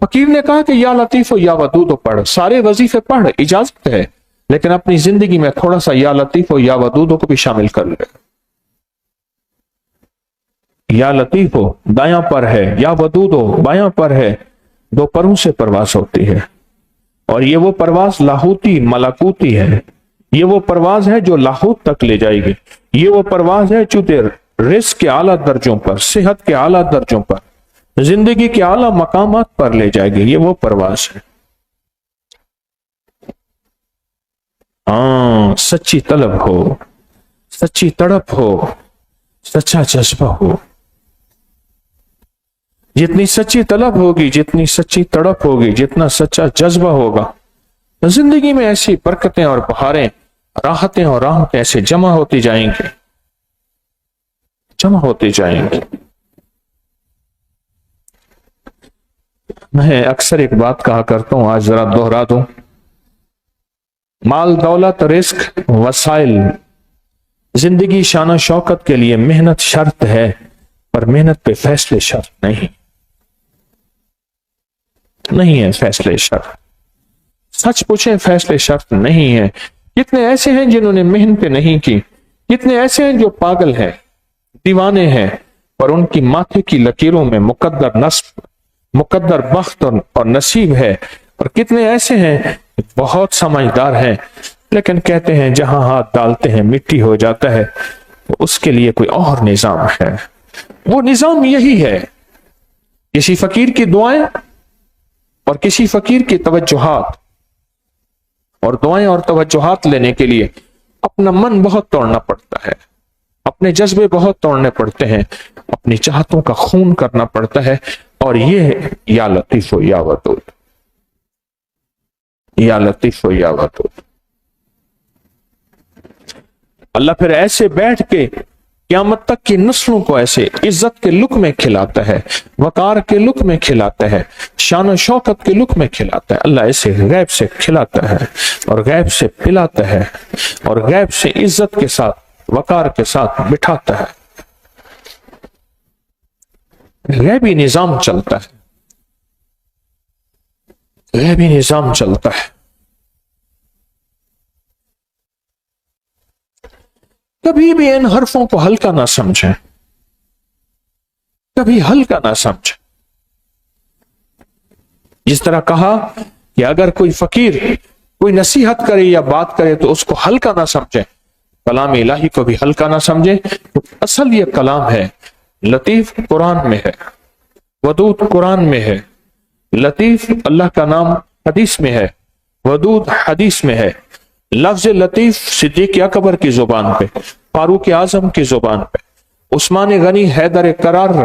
[SPEAKER 1] फकीर ने कहा कि या लतीफ हो या वदूद हो पढ़, सारे वजीफे पढ़, इजाजत है, लेकिन अपनी जिंदगी में थोड़ा सा या लतीफ हो या वदूद हो को भी शामिल कर ले। या लतीफ हो दायां पर है, या वदूद हो बायां पर है, 2 परों से परवास होती है। और ये वो परवास लाहूती मलाकूती है। ये वो परवाज है जो लाहौत तक ले जाएगी। ये वो परवाज है जो रिस्क के आला दर्जों पर, सेहत के आला दर्जों पर, जिंदगी के आला मकामात पर ले जाएगी। ये वो परवाज है। सच्ची तलब हो, सच्ची तड़प हो, सच्चा जज्बा हो। जितनी सच्ची तलब होगी, जितनी सच्ची तड़प होगी, जितना सच्चा जज्बा होगा, जिंदगी में ऐसी बरकतें और बहारें, राहतें और राहतें ऐसे जमा होती जाएंगी, जमा होती जाएंगी। मैं अक्सर एक बात कहा करता हूं, आज जरा दोहरा दूं। माल दौलत रिस्क वसाइल जिंदगी शान शौकत के लिए मेहनत शर्त है, पर मेहनत पे फैसले शर्त नहीं है। फैसले शर्त सच पूछे फैसले शर्त नहीं है। कितने ऐसे हैं जिन्होंने मेहनतें नहीं की, कितने ऐसे हैं जो पागल हैं, दीवाने हैं, पर उनकी माथे की लकीरों में मुकद्दर बख्त और नसीब है। और कितने ऐसे हैं बहुत समझदार हैं, लेकिन कहते हैं जहां हाथ डालते हैं मिट्टी हो जाता है। तो उसके लिए कोई और निजाम है, वो निजाम यही है, किसी फकीर की दुआएं और किसी फकीर की तवज्जुहात। और दुआएं और तवज्जुहात लेने के लिए अपना मन बहुत तोड़ना पड़ता है, अपने जज्बे बहुत तोड़ने पड़ते हैं, अपनी चाहतों का खून करना पड़ता है। और ये या लतीफ हो या वदूद, या लतीफ हो या वदूद। अल्लाह फिर ऐसे बैठ के क़यामत तक की नस्लों को ऐसे इज्जत के लुक में खिलाता है, वकार के लुक में खिलाता है, शान शौकत के लुक में खिलाता है। अल्लाह ऐसे गैब से खिलाता है और गैब से पिलाता है और गैब से इज्जत के साथ, वकार के साथ बिठाता है। गैबी निजाम चलता है, गैबी निजाम चलता है। कभी भी इन हरफों को हल्का ना समझें, कभी हल्का ना समझें। जिस तरह कहा कि अगर कोई फकीर कोई नसीहत करे या बात करे तो उसको हल्का ना समझे, कलाम इलाही को भी हल्का ना समझे। तो असल ये कलाम है। लतीफ कुरान में है, वदूद कुरान में है, लतीफ अल्लाह का नाम हदीस में है, वदूद हदीस में है। लफ्ज लतीफ सिद्दीक अकबर की जुबान पे, फारूक आजम की जुबान पे, उस्मान गनी, हैदर करार,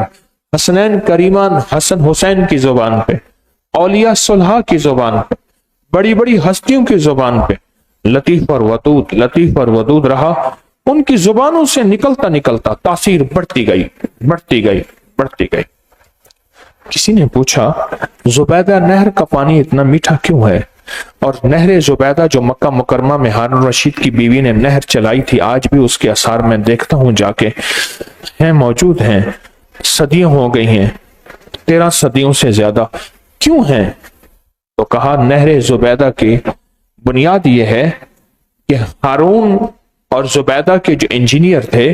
[SPEAKER 1] हसनैन करीमान, हसन हुसैन की जुबान पे, औलिया सुलहा की जुबान पे, बड़ी बड़ी हस्तियों की जुबान पे लतीफ और वदूद, लतीफ और वदूद रहा। उनकी जुबानों से निकलता निकलता तासीर बढ़ती गई, बढ़ती गई, बढ़ती गई। किसी ने पूछा जुबैदा नहर का पानी इतना मीठा क्यों है? और नहर जुबैदा जो मक्का मुकरमा में हारून रशीद की बीवी ने नहर चलाई थी, आज भी उसके आसार में देखता हूं जाके हैं, मौजूद हैं। सदियों हो गई हैं, 13 सदियों से ज्यादा। क्यों हैं? तो कहा नहर जुबैदा की बुनियाद यह है कि हारून और जुबैदा के जो इंजीनियर थे,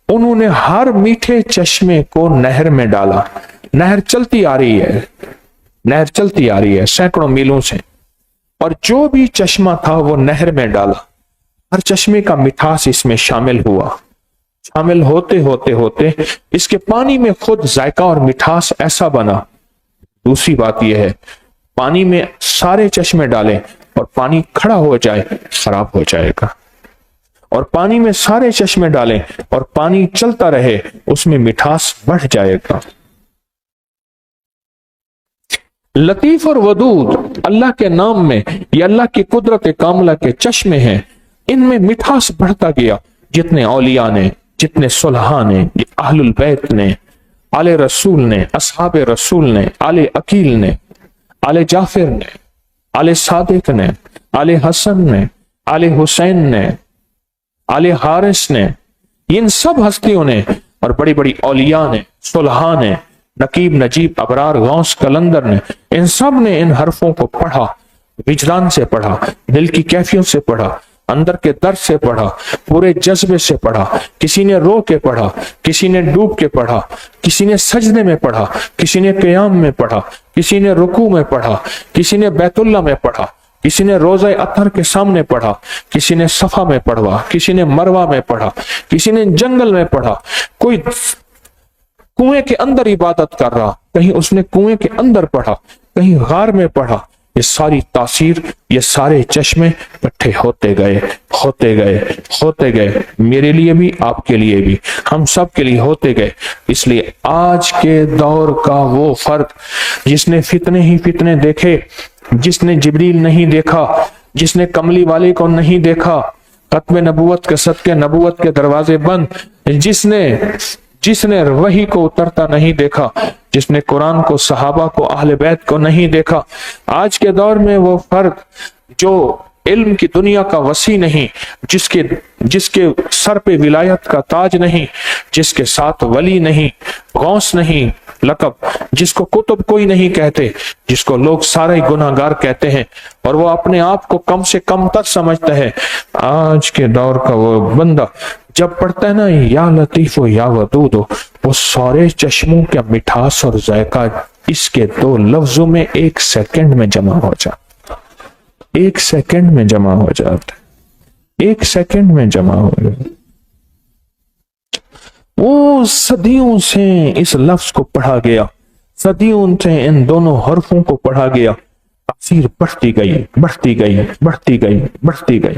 [SPEAKER 1] उन्होंने हर मीठे चश्मे को नहर में डाला। नहर चलती आ रही है, नहर चलती आ रही है सैकड़ों मीलों से, और जो भी चश्मा था वो नहर में डाला। हर चश्मे का मिठास इसमें शामिल हुआ। शामिल होते होते होते इसके पानी में खुद जायका और मिठास ऐसा बना। दूसरी बात यह है, पानी में सारे चश्मे डालें और पानी खड़ा हो जाए, खराब हो जाएगा। और पानी में सारे चश्मे डालें और पानी चलता रहे, उसमें मिठास बढ़ जाएगा। लतीफ और वदूद अल्लाह के नाम में, ये अल्लाह की कुदरत कामला के चश्मे हैं। इनमें मिठास बढ़ता गया। जितने औलिया ने, जितने सुलहा ने, अहलुल बैत ने, आले रसूल ने, असहाबे रसूल ने, आले अकील ने, आले जाफिर ने, आले सादिक ने, आले हसन ने, आले हुसैन ने, आले हारिस ने, इन सब हस्तियों ने और बड़ी बड़ी औलिया ने, सुलहा ने, नकीब, नजीब, अबरार, गौस, कलंदर ने, इन सब ने इन हरफों को पढ़ा, विजदान से पढ़ा, दिल की कैफियत से पढ़ा, अंदर के दर्द से पढ़ा, पूरे जज्बे से पढ़ा। किसी ने रो के पढ़ा, किसी ने डूब के पढ़ा, किसी ने सजदे में पढ़ा, किसी ने क़याम में पढ़ा, किसी ने रुकू में पढ़ा, किसी ने बैतुल्लाह में पढ़ा, किसी ने रोज़ा अतहर के सामने पढ़ा, किसी ने सफा में पढ़ा, किसी ने मरवा में पढ़ा, किसी ने जंगल में पढ़ा। कोई कुएं के अंदर इबादत कर रहा, कहीं उसने कुएं के अंदर पढ़ा, कहीं गार में पढ़ा। ये सारी तासीर, ये सारे चश्मे इकट्ठे होते गए, होते गए, होते गए। मेरे लिए भी, आपके लिए भी, हम सब के लिए होते गए। इसलिए आज के दौर का वो फर्द जिसने फितने ही फितने देखे, जिसने जिब्रील नहीं देखा, जिसने कमली वाले को नहीं देखा, खत्म नबूवत के सदके नबूवत के दरवाजे बंद, जिसने वही को उतरता नहीं देखा, जिसने कुरान को, सहाबा को, अहले बैत को नहीं देखा, आज के दौर में वो फर्द जो علم کی دنیا کا وسیع نہیں، جس کے سر پہ ولایت کا تاج نہیں، جس کے ساتھ ولی نہیں، غوث نہیں لقب، جس کو کتب کوئی نہیں کہتے، جس کو لوگ سارے گناہگار کہتے ہیں اور وہ اپنے آپ کو کم سے کم تر سمجھتا ہے۔ آج کے دور کا وہ بندہ جب پڑھتا ہے نا یا لطیف و یا ودود، وہ سارے چشموں کا مٹھاس اور ذائقہ اس کے دو لفظوں میں ایک سیکنڈ میں جمع ہو جاتا، ایک سیکنڈ میں جمع ہو جاتا، ایک سیکنڈ میں جمع ہو جاتا۔ وہ صدیوں سے اس لفظ کو پڑھا گیا، صدیوں سے ان دونوں حرفوں کو پڑھا گیا، تاثیر بڑھتی گئی بڑھتی گئی بڑھتی گئی بڑھتی گئی،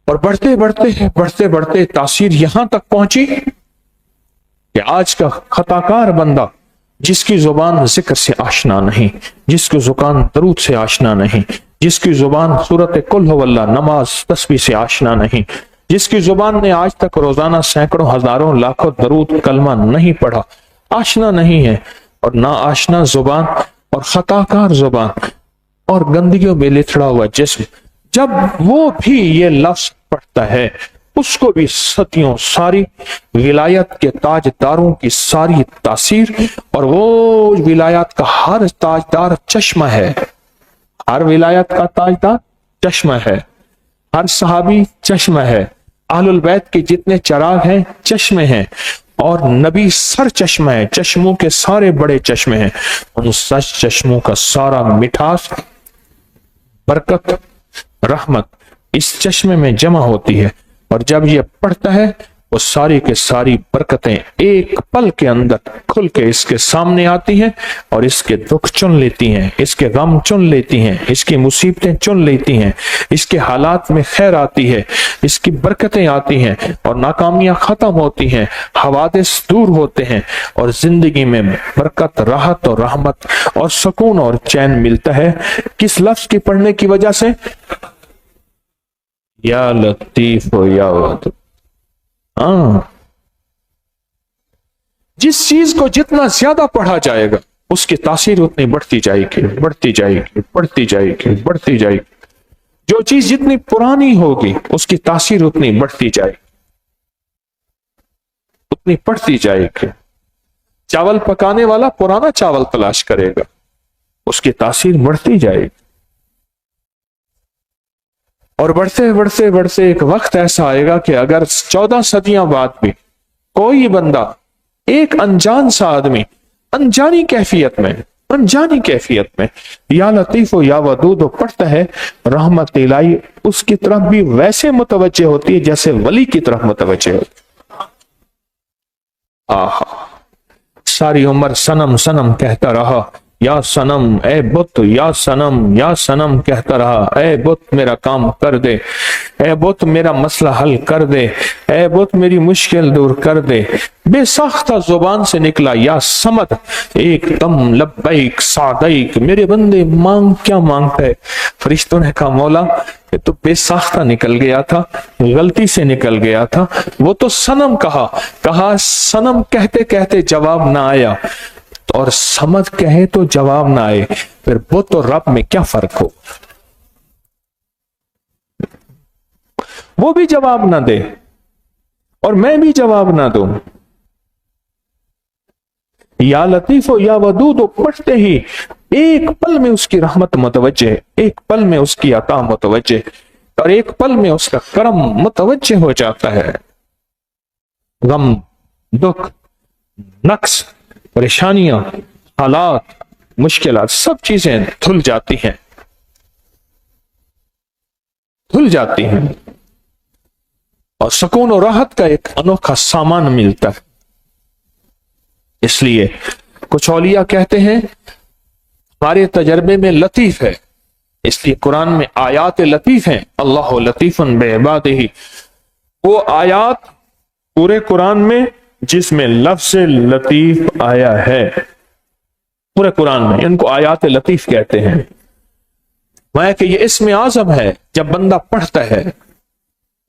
[SPEAKER 1] اور بڑھتے بڑھتے تاثیر یہاں تک پہنچی کہ آج کا خطا کار بندہ جس کی زبان ذکر سے آشنا نہیں، جس کی زبان درود سے آشنا نہیں، جس کی زبان سورت قل هو اللہ نماز تسبیح سے آشنا نہیں، جس کی زبان نے آج تک روزانہ سینکڑوں ہزاروں لاکھوں درود کلمہ نہیں پڑھا، آشنا نہیں ہے، اور نہ آشنا زبان اور خطا کار زبان اور گندگیوں میں لتھڑا ہوا جسم، جب وہ بھی یہ لفظ پڑھتا ہے اس کو بھی صدیوں ساری ولایت کے تاجداروں کی ساری تاثیر، اور وہ ولایت کا ہر تاجدار چشمہ ہے، ہر ولایت کا تاجدار چشمہ ہے، ہر صحابی چشمہ ہے، اہل البیت کے جتنے چراغ ہیں چشمے ہیں، اور نبی سر چشمہ ہے، چشموں کے سارے بڑے چشمے ہیں، ان سچ چشموں کا سارا مٹھاس، برکت، رحمت اس چشمے میں جمع ہوتی ہے، اور جب یہ پڑھتا ہے وہ ساری کے ساری برکتیں ایک پل کے اندر کھل کے اس کے سامنے آتی ہیں، اور اس کے دکھ چن لیتی ہیں، اس کے غم چن لیتی ہیں، اس کی مصیبتیں چن لیتی ہیں، اس کے حالات میں خیر آتی ہے، اس کی برکتیں آتی ہیں، اور ناکامیاں ختم ہوتی ہیں، حوادث دور ہوتے ہیں، اور زندگی میں برکت، راحت اور رحمت اور سکون اور چین ملتا ہے۔ کس لفظ کی پڑھنے کی وجہ سے؟ یا لطیف و یا ودود۔ جس چیز کو جتنا زیادہ پڑھا جائے گا اس کی تاثیر اتنی بڑھتی جائے گی بڑھتی جائے گی بڑھتی جائے گی بڑھتی جائے گی، جو چیز جتنی پرانی ہوگی اس کی تاثیر اتنی بڑھتی جائے گی، اتنی بڑھتی جائے گی۔ چاول پکانے والا پرانا چاول تلاش کرے گا، اس کی تاثیر بڑھتی جائے گی، اور بڑھتے بڑھتے بڑھتے ایک وقت ایسا آئے گا کہ اگر 14 صدیاں بعد بھی کوئی بندہ، ایک انجان سا آدمی انجانی کیفیت میں یا لطیف و یا ودود پڑھتا ہے، رحمت الہی اس کی طرف بھی ویسے متوجہ ہوتی ہے جیسے ولی کی طرف متوجہ ہوتی ہے۔ ساری عمر صنم صنم کہتا رہا، یا صنم اے بت، یا صنم کہتا رہا، اے بت میرا کام کر دے، اے بت میرا مسئلہ حل کر دے، اے بت میری مشکل دور کر دے۔ بے ساختہ زبان سے نکلا یا سمد، ایک دم لبیک سعدیک، میرے بندے مانگ کیا مانگتا ہے؟ فرشتوں نے کہا مولا یہ تو بے ساختہ نکل گیا تھا، غلطی سے نکل گیا تھا، وہ تو صنم کہا صنم کہتے کہتے جواب نہ آیا، اور سمجھ کہے تو جواب نہ آئے، پھر بت اور رب میں کیا فرق ہو؟ وہ بھی جواب نہ دے اور میں بھی جواب نہ دوں۔ یا لطیف و یا ودود پڑھتے ہی ایک پل میں اس کی رحمت متوجہ، ایک پل میں اس کی عطا متوجہ، اور ایک پل میں اس کا کرم متوجہ ہو جاتا ہے۔ غم، دکھ، نقص، پریشانیاں، حالات، مشکلات سب چیزیں دھل جاتی ہیں اور سکون و راحت کا ایک انوکھا سامان ملتا ہے۔ اس لیے کچھ اولیاء کہتے ہیں ہمارے تجربے میں لطیف ہے، اس لیے قرآن میں آیات لطیف ہیں، اللہ لطیف بعبادہ، وہ آیات پورے قرآن میں جس میں لفظ لطیف آیا ہے، پورے قرآن میں ان کو آیات لطیف کہتے ہیں۔ میں کہ یہ اسم اعظم ہے، جب بندہ پڑھتا ہے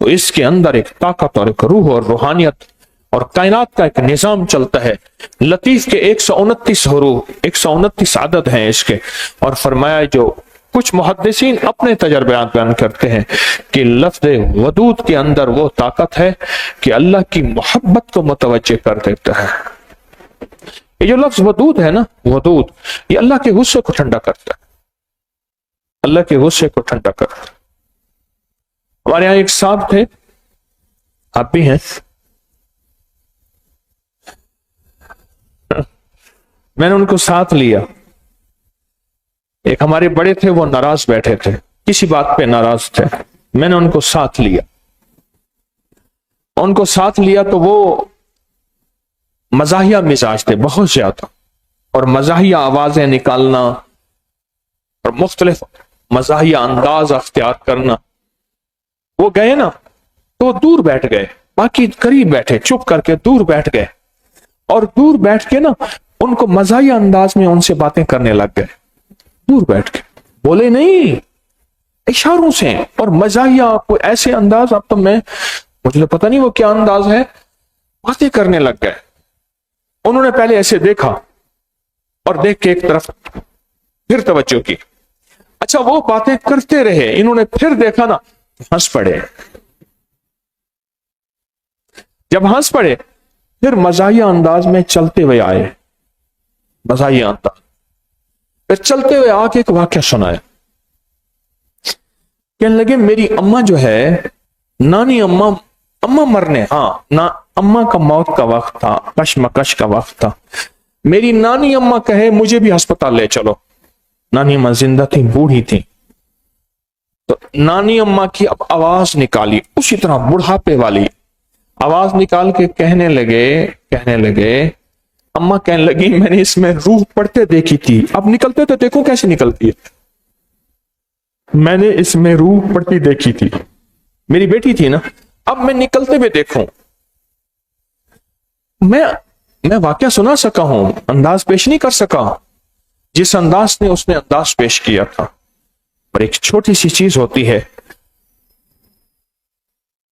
[SPEAKER 1] تو اس کے اندر ایک طاقت اور ایک روح اور روحانیت اور کائنات کا ایک نظام چلتا ہے۔ لطیف کے 129 حروف، 129 عدد ہیں اس کے، اور فرمایا جو کچھ محدثین اپنے تجربات بیان کرتے ہیں کہ لفظ ودود کے اندر وہ طاقت ہے کہ اللہ کی محبت کو متوجہ کر دیتا ہے. یہ جو لفظ ودود ہے نا، ودود، یہ اللہ کے غصے کو ٹھنڈا کرتا ہے، اللہ کے غصے کو ٹھنڈا کرتا ہے. ہمارے یہاں ایک صاحب تھے، آپ بھی ہیں، میں نے ان کو ساتھ لیا. ایک ہمارے بڑے تھے، وہ ناراض بیٹھے تھے، کسی بات پہ ناراض تھے، میں نے ان کو ساتھ لیا. ان کو ساتھ لیا تو وہ مزاحیہ مزاج تھے بہت زیادہ، اور مزاحیہ آوازیں نکالنا اور مختلف مزاحیہ انداز اختیار کرنا. وہ گئے نا تو وہ دور بیٹھ گئے، باقی قریب بیٹھے، چپ کر کے دور بیٹھ گئے، اور دور بیٹھ کے نا ان کو مزاحیہ انداز میں ان سے باتیں کرنے لگ گئے. دور بیٹھ کے بولے نہیں، اشاروں سے اور مزاحیہ کوئی ایسے انداز، اب تو مجھے تو پتہ نہیں وہ کیا انداز ہے، باتیں کرنے لگ گئے. انہوں نے پہلے ایسے دیکھا اور دیکھ کے ایک طرف پھر توجہ کی. اچھا وہ باتیں کرتے رہے، انہوں نے پھر دیکھا نا، ہنس پڑے. جب ہنس پڑے پھر مزاحیہ انداز میں چلتے ہوئے آئے، مزاحیہ انداز پھر چلتے ہوئے آ کے ایک واقعہ سنایا. کہنے لگے میری اماں جو ہے، نانی اماں مرنے، اماں کا موت کا وقت تھا، کشمکش کا وقت تھا. میری نانی اماں کہے مجھے بھی ہسپتال لے چلو. نانی اماں زندہ تھی، بوڑھی تھی، تو نانی اماں کی اب آواز نکالی، اسی طرح بڑھاپے والی آواز نکال کے کہنے لگے اماں کہنے لگی میں نے اس میں روح پڑتے دیکھی تھی، اب نکلتے تو دیکھو کیسے نکلتی ہے. میں نے اس میں روح پڑتی دیکھی تھی، میری بیٹی تھی نا، اب میں نکلتے ہوئے دیکھوں. میں واقعہ سنا سکا ہوں، انداز پیش نہیں کر سکا جس انداز نے اس نے انداز پیش کیا تھا. اور ایک چھوٹی سی چیز ہوتی ہے،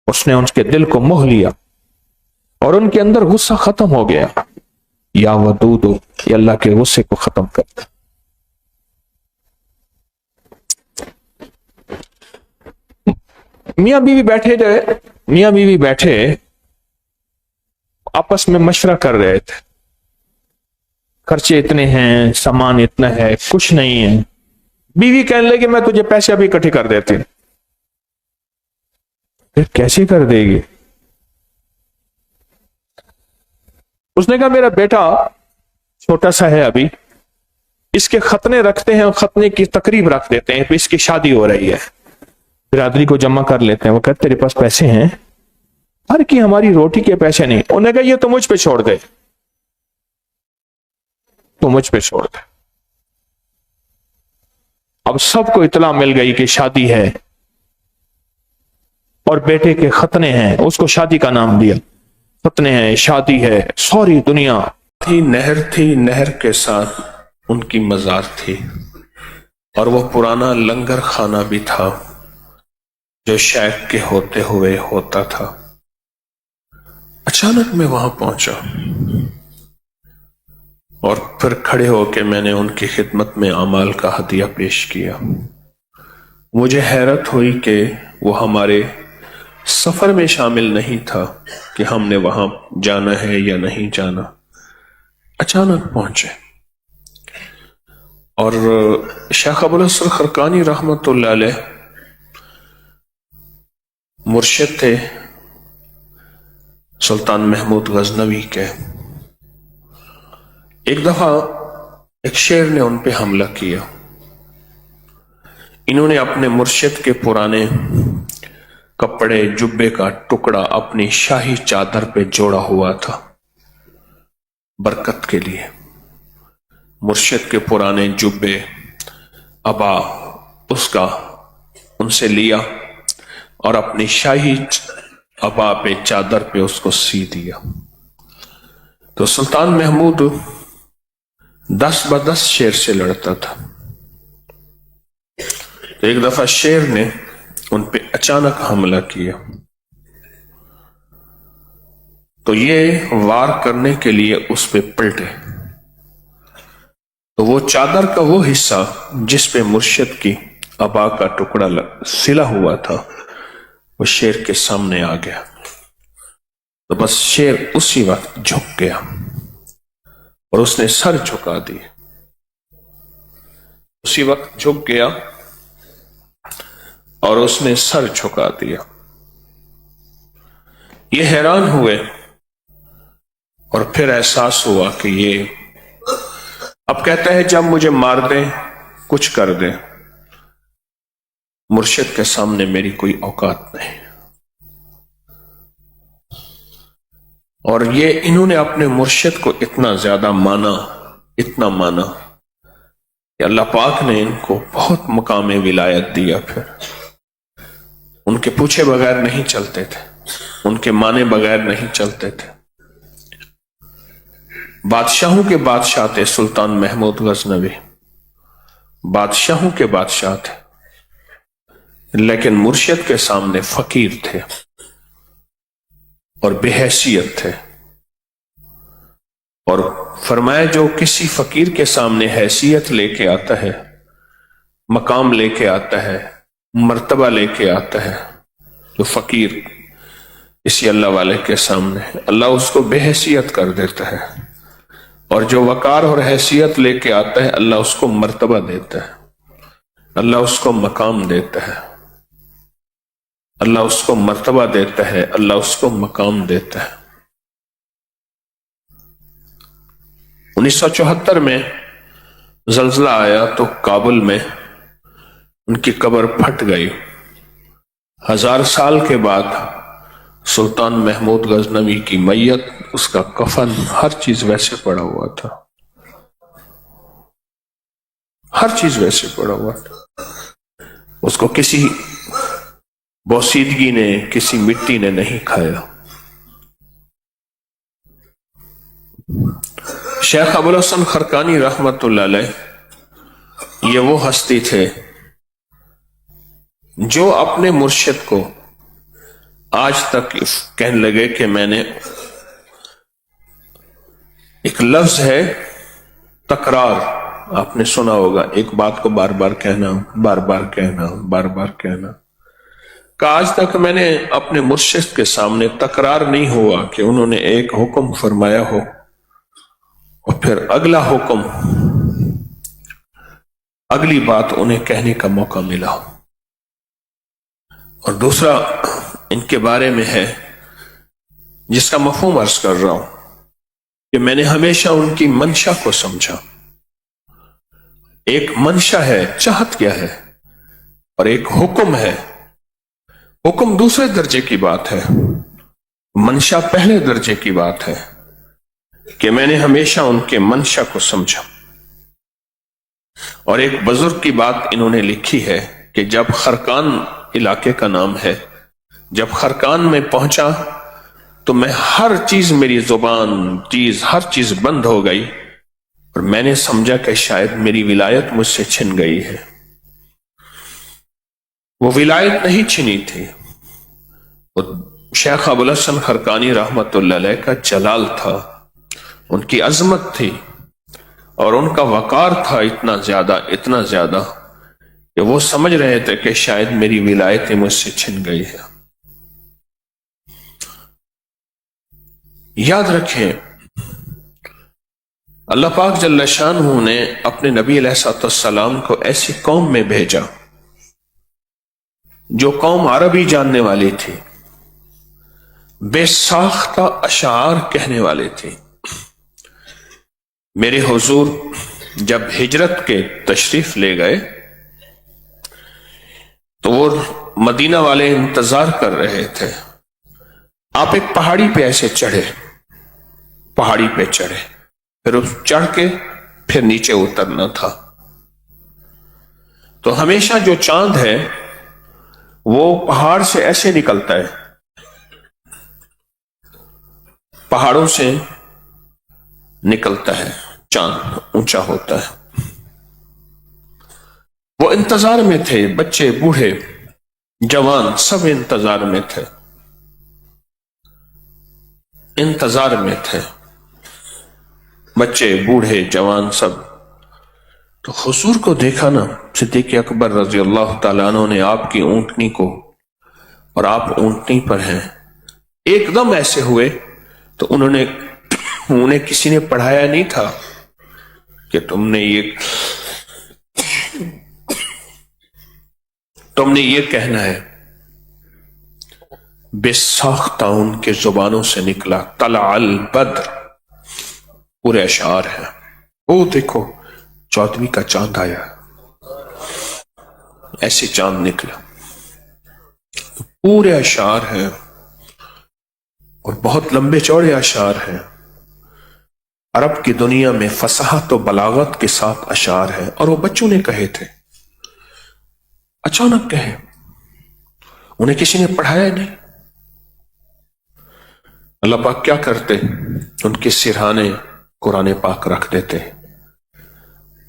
[SPEAKER 1] اس نے ان کے دل کو موہ لیا اور ان کے اندر غصہ ختم ہو گیا. یا ودود، یہ اللہ کے غصے کو ختم کرتا. میاں بیوی بیٹھے آپس میں مشورہ کر رہے تھے، خرچے اتنے ہیں، سامان اتنا ہے، کچھ نہیں ہے. بیوی کہنے لگی میں تجھے پیسے ابھی اکٹھے کر دیتی. پھر کیسے کر دے گی؟ اس نے کہا میرا بیٹا چھوٹا سا ہے ابھی، اس کے ختنے رکھتے ہیں اور ختنے کی تقریب رکھ دیتے ہیں، پھر اس کی شادی ہو رہی ہے، برادری کو جمع کر لیتے ہیں. وہ کہتے تیرے پاس پیسے ہیں؟ ہر کی ہماری روٹی کے پیسے نہیں. انہوں نے کہا یہ تو مجھ پہ چھوڑ دے، تو مجھ پہ چھوڑ دے. اب سب کو اطلاع مل گئی کہ شادی ہے اور بیٹے کے ختنے ہیں، اس کو شادی کا نام دیا. ختنے ہیں، شادی ہے، سوری دنیا تھی. نہر کے ساتھ ان کی مزار تھی، اور وہ پرانا لنگر خانہ بھی تھا جو شیخ کے ہوتے ہوئے ہوتا تھا. اچانک میں وہاں پہنچا اور پھر کھڑے ہو کے میں نے ان کی خدمت میں اعمال کا ہدیہ پیش کیا. مجھے حیرت ہوئی کہ وہ ہمارے سفر میں شامل نہیں تھا کہ ہم نے وہاں جانا ہے یا نہیں جانا. اچانک پہنچے، اور شیخ ابو الحسن خرقانی رحمت اللہ علیہ مرشد تھے سلطان محمود غزنوی کے. ایک دفعہ ایک شیر نے ان پہ حملہ کیا. انہوں نے اپنے مرشد کے پرانے کپڑے جبے کا ٹکڑا اپنی شاہی چادر پہ جوڑا ہوا تھا برکت کے لیے. مرشد کے پرانے جبے ابا اس کا ان سے لیا اور اپنی شاہی ابا پہ چادر پہ اس کو سی دیا. تو سلطان محمود 10 شیر سے لڑتا تھا. تو ایک دفعہ شیر نے ان پہ اچانک حملہ کیا، تو یہ وار کرنے کے لیے اس پہ پلٹے. تو وہ چادر کا وہ حصہ جس پہ مرشد کی अबा का टुकड़ा सिला हुआ था, वो शेर के सामने आ गया। तो बस शेर उसी वक्त झुक गया और उसने सर झुका दिया। उसी वक्त झुक गया और उसने सर झुका दिया। ये हैरान हुए और फिर एहसास हुआ कि ये अब कहता है जब मुझे मार दे, कुछ कर दे, मुर्शिद के सामने मेरी कोई औकात नहीं। और ये इन्होंने अपने मुर्शिद को इतना ज्यादा माना, इतना माना कि अल्लाह पाक ने इनको बहुत मकाम विलायत दिया। फिर उनके पूछे बगैर नहीं चलते थे, उनके माने बगैर नहीं चलते थे। बादशाहों के बादशाह थे सुल्तान महमूद गजनवी, बादशाहों के बादशाह थे, लेकिन मुर्शिद के सामने फकीर थे और बेहैसियत थे। और फरमाया जो किसी फकीर के सामने हैसियत लेके आता है, मकाम लेके आता है, मर्तबा लेके आता है, जो फकीर इसी अल्लाह वाले के सामने अल्लाह उसको बेहैसियत कर देता है, और जो वकार और हैसियत लेके आता है अल्लाह उसको मर्तबा देता है, अल्लाह उसको मकाम देता है, अल्लाह उसको मर्तबा देता है, अल्लाह उसको मकाम देता है। 1974 में जल्जला आया तो काबुल में उनकी कब्र फट गई। 1000 साल के बाद सुल्तान महमूद गजनवी की मैयत, उसका कफन, हर चीज वैसे पड़ा हुआ था, हर चीज वैसे पड़ा हुआ था। उसको किसी बोसीदगी ने, किसी मिट्टी ने नहीं खाया। शेख अबुल हसन खरकानी रहमतुल्लाह अलैह ये वो हस्ती थे जो अपने मुर्शिद को आज तक कहने लगे कि मैंने, एक लफ्ज है तकरार, आपने सुना होगा, एक बात को बार बार कहना, बार बार कहना, बार बार कहना, का आज तक मैंने अपने मुर्शिद के सामने तकरार नहीं हुआ कि उन्होंने एक हुक्म फरमाया हो और फिर अगला हुक्म, अगली बात उन्हें कहने का मौका मिला हो। और दूसरा इनके बारे में है जिसका मफहूम अर्ज कर रहा हूं कि मैंने हमेशा उनकी मंशा को समझा। एक मंशा है, चाहत क्या है, और एक हुक्म है। हुक्म दूसरे दर्जे की बात है, मंशा पहले दर्जे की बात है कि मैंने हमेशा उनके मंशा को समझा। और एक बुजुर्ग की बात इन्होंने लिखी है कि जब खरकान इलाके का नाम है, जब खरकान में पहुंचा तो मैं हर चीज, मेरी जुबान चीज, हर चीज बंद हो गई और मैंने समझा कि शायद मेरी विलायत मुझसे छिन गई है। वो विलायत नहीं छिनी थी, वो शेख अबुल हसन खरकानी रहमतुल्लाह अलैह का जलाल था, उनकी अजमत थी और उनका वकार था इतना ज्यादा, इतना ज्यादा कि वो समझ रहे थे कि शायद मेरी विलायत मुझसे छिन गई है। याद रखें, अल्लाह पाक जल्ल शानहू ने अपने नबी अलैहिस्सलाम को ऐसी कौम में भेजा जो कौम अरबी जानने वाली थी, बेसाख्ता अशार कहने वाले थे। मेरे हुजूर जब हिजरत के तशरीफ ले गए तो वो मदीना वाले इंतजार कर रहे थे। आप एक पहाड़ी पे ऐसे चढ़े, पहाड़ी पे चढ़े, फिर उस चढ़ के फिर नीचे उतरना था। तो हमेशा जो चांद है वो पहाड़ से ऐसे निकलता है, पहाड़ों से निकलता है, चांद ऊंचा होता है। वो इंतजार में थे, बच्चे बूढ़े जवान सब इंतजार में थे, इंतजार में थे, बच्चे बूढ़े जवान सब। تو حضور کو دیکھا نا صدیق اکبر رضی اللہ تعالیٰ عنہ نے آپ کی اونٹنی کو، اور آپ اونٹنی پر ہیں، ایک دم ایسے ہوئے تو انہیں کسی نے پڑھایا نہیں تھا کہ تم نے یہ کہنا ہے، بے ساختہ ان کے زبانوں سے نکلا طلع البدر، پورے اشعار ہیں، وہ دیکھو 14ویں کا چاند آیا، ایسے چاند نکلا، پورے اشعار ہیں اور بہت لمبے چوڑے اشعار ہیں، عرب کی دنیا میں فصاحت و بلاغت کے ساتھ اشعار ہیں، اور وہ بچوں نے کہے تھے، اچانک کہے، انہیں کسی نے پڑھایا نہیں۔ اللہ پاک کیا کرتے، ان کے سرہانے قرآن پاک رکھ دیتے،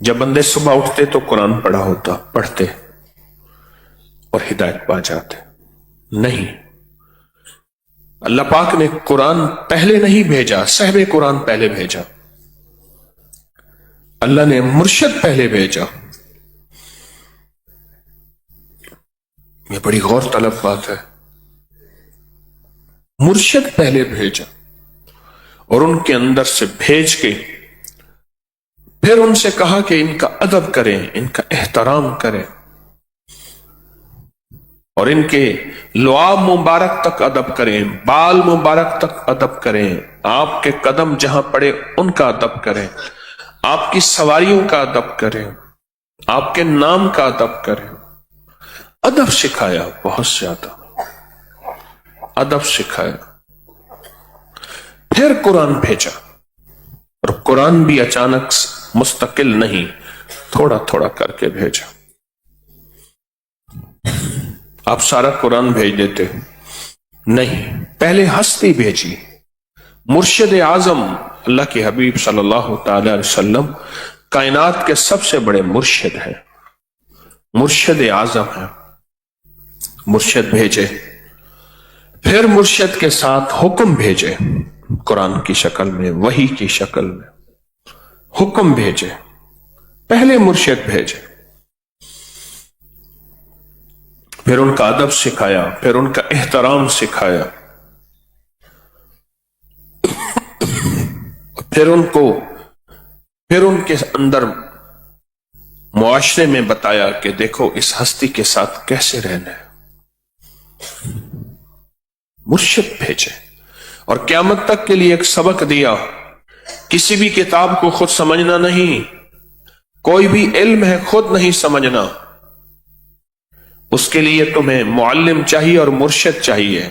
[SPEAKER 1] جب بندے صبح اٹھتے تو قرآن پڑھتے اور ہدایت پا جاتے۔ نہیں، اللہ پاک نے قرآن پہلے نہیں بھیجا، صاحب قرآن پہلے بھیجا، اللہ نے مرشد پہلے بھیجا۔ یہ بڑی غور طلب بات ہے، مرشد پہلے بھیجا اور ان کے اندر سے بھیج کے پھر ان سے کہا کہ ان کا ادب کریں، ان کا احترام کریں، اور ان کے لعاب مبارک تک ادب کریں، بال مبارک تک ادب کریں، آپ کے قدم جہاں پڑے ان کا ادب کریں، آپ کی سواریوں کا ادب کریں، آپ کے نام کا ادب کریں۔ ادب سکھایا، بہت زیادہ ادب سکھایا، پھر قرآن بھیجا، اور قرآن بھی اچانک مستقل نہیں، تھوڑا تھوڑا کر کے بھیجا۔ آپ سارا قرآن بھیج دیتے؟ نہیں، پہلے ہستی بھیجی، مرشد اعظم اللہ کے حبیب صلی اللہ تعالی علیہ وسلم کائنات کے سب سے بڑے مرشد ہیں، مرشد اعظم ہیں، مرشد بھیجے، پھر مرشد کے ساتھ حکم بھیجے، قرآن کی شکل میں، وحی کی شکل میں حکم بھیجے، پہلے مرشد بھیجے، پھر ان کا ادب سکھایا، پھر ان کا احترام سکھایا، پھر ان کے اندر معاشرے میں بتایا کہ دیکھو اس ہستی کے ساتھ کیسے رہنا ہے۔ مرشد بھیجے اور قیامت تک کے لیے ایک سبق دیا، کسی بھی کتاب کو خود سمجھنا نہیں، کوئی بھی علم ہے خود نہیں سمجھنا، اس کے لیے تمہیں معلم چاہیے اور مرشد چاہیے۔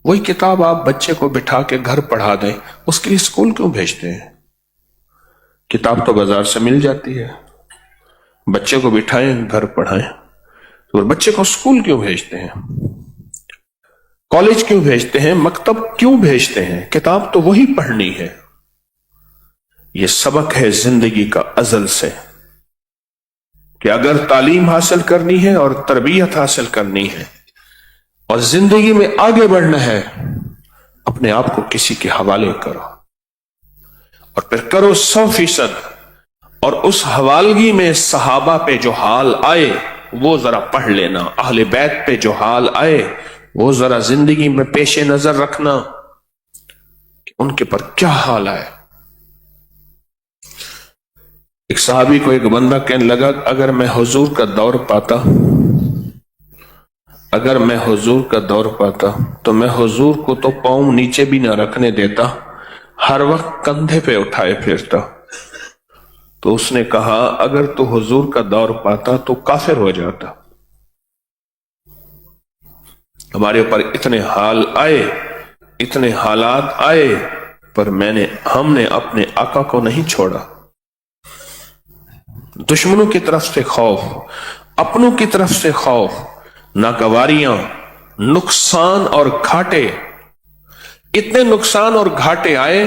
[SPEAKER 1] وہی کتاب آپ بچے کو بٹھا کے گھر پڑھا دیں، اس کے لیے اسکول کیوں بھیجتے ہیں؟ کتاب تو بازار سے مل جاتی ہے، بچے کو بٹھائیں گھر پڑھائیں، اور بچے کو اسکول کیوں بھیجتے ہیں، کالج کیوں بھیجتے ہیں، مکتب کیوں بھیجتے ہیں؟ کتاب تو وہی پڑھنی ہے۔ یہ سبق ہے زندگی کا ازل سے، کہ اگر تعلیم حاصل کرنی ہے اور تربیت حاصل کرنی ہے اور زندگی میں آگے بڑھنا ہے، اپنے آپ کو کسی کے حوالے کرو، اور پھر کرو 100%، اور اس حوالگی میں صحابہ پہ جو حال آئے وہ ذرا پڑھ لینا، اہل بیت پہ جو حال آئے وہ ذرا زندگی میں پیش نظر رکھنا کہ ان کے پر کیا حال آئے۔ ایک صحابی کو ایک بندہ کہنے لگا، اگر میں حضور کا دور پاتا تو میں حضور کو تو پاؤں نیچے بھی نہ رکھنے دیتا، ہر وقت کندھے پہ اٹھائے پھرتا۔ تو اس نے کہا، اگر تو حضور کا دور پاتا تو کافر ہو جاتا۔ ہمارے اوپر اتنے حال آئے، اتنے حالات آئے، پر ہم نے اپنے آقا کو نہیں چھوڑا۔ دشمنوں کی طرف سے خوف، اپنوں کی طرف سے خوف، ناگواریاں، نقصان اور گھاٹے، اتنے نقصان اور گھاٹے آئے،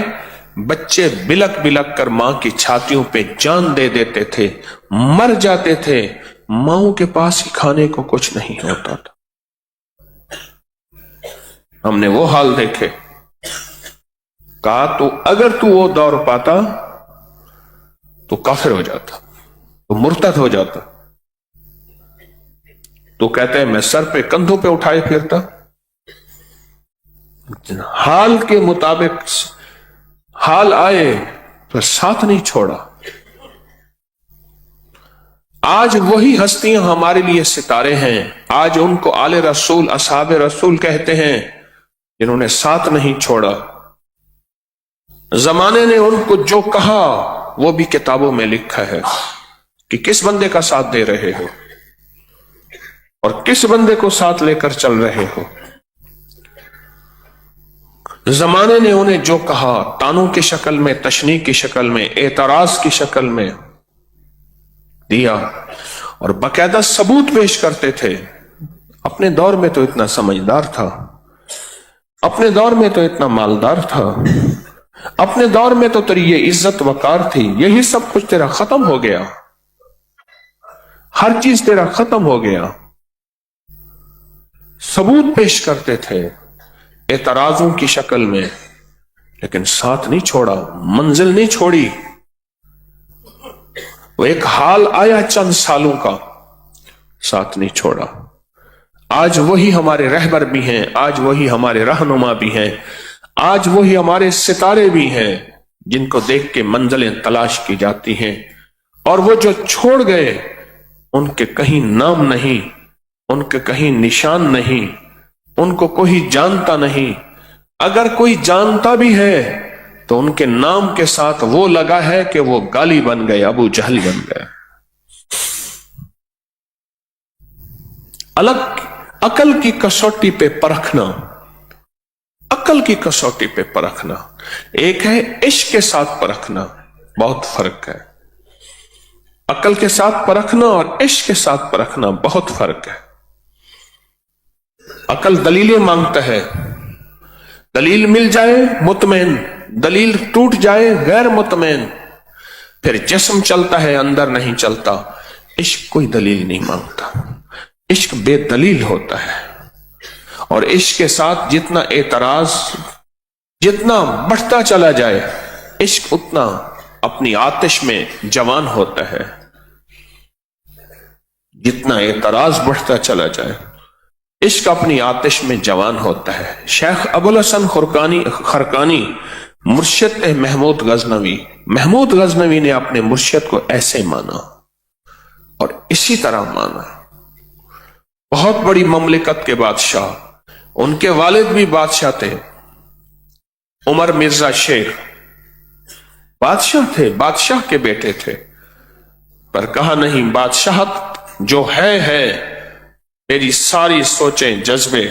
[SPEAKER 1] بچے بلک بلک کر ماں کی چھاتیوں پہ جان دے دیتے تھے، مر جاتے تھے، ماؤں کے پاس ہی کھانے کو کچھ نہیں ہوتا تھا۔ ہم نے وہ حال دیکھے، کہا تو اگر تو وہ دور پاتا تو کافر ہو جاتا۔ तो मुर्तद हो जाता। तो कहते हैं मैं सर पे कंधों पे उठाए फिरता। हाल के मुताबिक हाल आए तो साथ नहीं छोड़ा। आज वही हस्तियां हमारे लिए सितारे हैं। आज उनको आले रसूल, असहाबे रसूल कहते हैं, जिन्होंने साथ नहीं छोड़ा। जमाने ने उनको जो कहा वो भी किताबों में लिखा है कि किस बंदे का साथ दे रहे हो और किस बंदे को साथ लेकर चल रहे हो। जमाने ने उन्हें जो कहा, तानों की शक्ल में, तशनी की शक्ल में, एतराज की शक्ल में दिया और बाकायदा सबूत पेश करते थे। अपने दौर में तो इतना समझदार था, अपने दौर में तो इतना मालदार था, अपने दौर में तो तेरी ये इज्जत वकार थी, यही सब कुछ तेरा खत्म हो गया, हर चीज तेरा खत्म हो गया। सबूत पेश करते थे एतराजों की शक्ल में, लेकिन साथ नहीं छोड़ा, मंजिल नहीं छोड़ी। वो एक हाल आया चंद सालों का, साथ नहीं छोड़ा। आज वही हमारे रहबर भी हैं, आज वही हमारे रहनुमा भी हैं, आज वही हमारे सितारे भी हैं, जिनको देख के मंजिलें तलाश की जाती हैं। और वो जो छोड़ गए उनके कहीं नाम नहीं, उनके कहीं निशान नहीं, उनको कोई जानता नहीं। अगर कोई जानता भी है तो उनके नाम के साथ वो लगा है कि वो गाली बन गए, अबू जहल बन गए। अलग अकल की कसौटी पे परखना, अकल की कसौटी पे परखना एक है, इश्क के साथ परखना बहुत फर्क है। अकल के साथ परखना और इश्क के साथ परखना बहुत फर्क है। अकल दलीलें मांगता है, दलील मिल जाए मुतमैन, दलील टूट जाए गैर मुतमैन, फिर जिस्म चलता है अंदर नहीं चलता। इश्क कोई दलील नहीं मांगता, इश्क बेदलील होता है। और इश्क के साथ जितना एतराज जितना बढ़ता चला जाए, इश्क उतना अपनी आतिश में जवान होता है। जितना एतराज बढ़ता चला जाए, इश्क अपनी आतिश में जवान होता है। शेख अबुल हसन खरकानी मुर्शिद महमूद गजनवी, महमूद गजनवी ने अपने मुर्शिद को ऐसे माना और इसी तरह माना। बहुत बड़ी ममलिकत के बादशाह, उनके वालिद भी बादशाह थे, उमर मिर्जा शेख बादशाह थे, बादशाह के बेटे थे। पर कहा नहीं, बादशाहत जो है, मेरी सारी सोचें, जज्बे,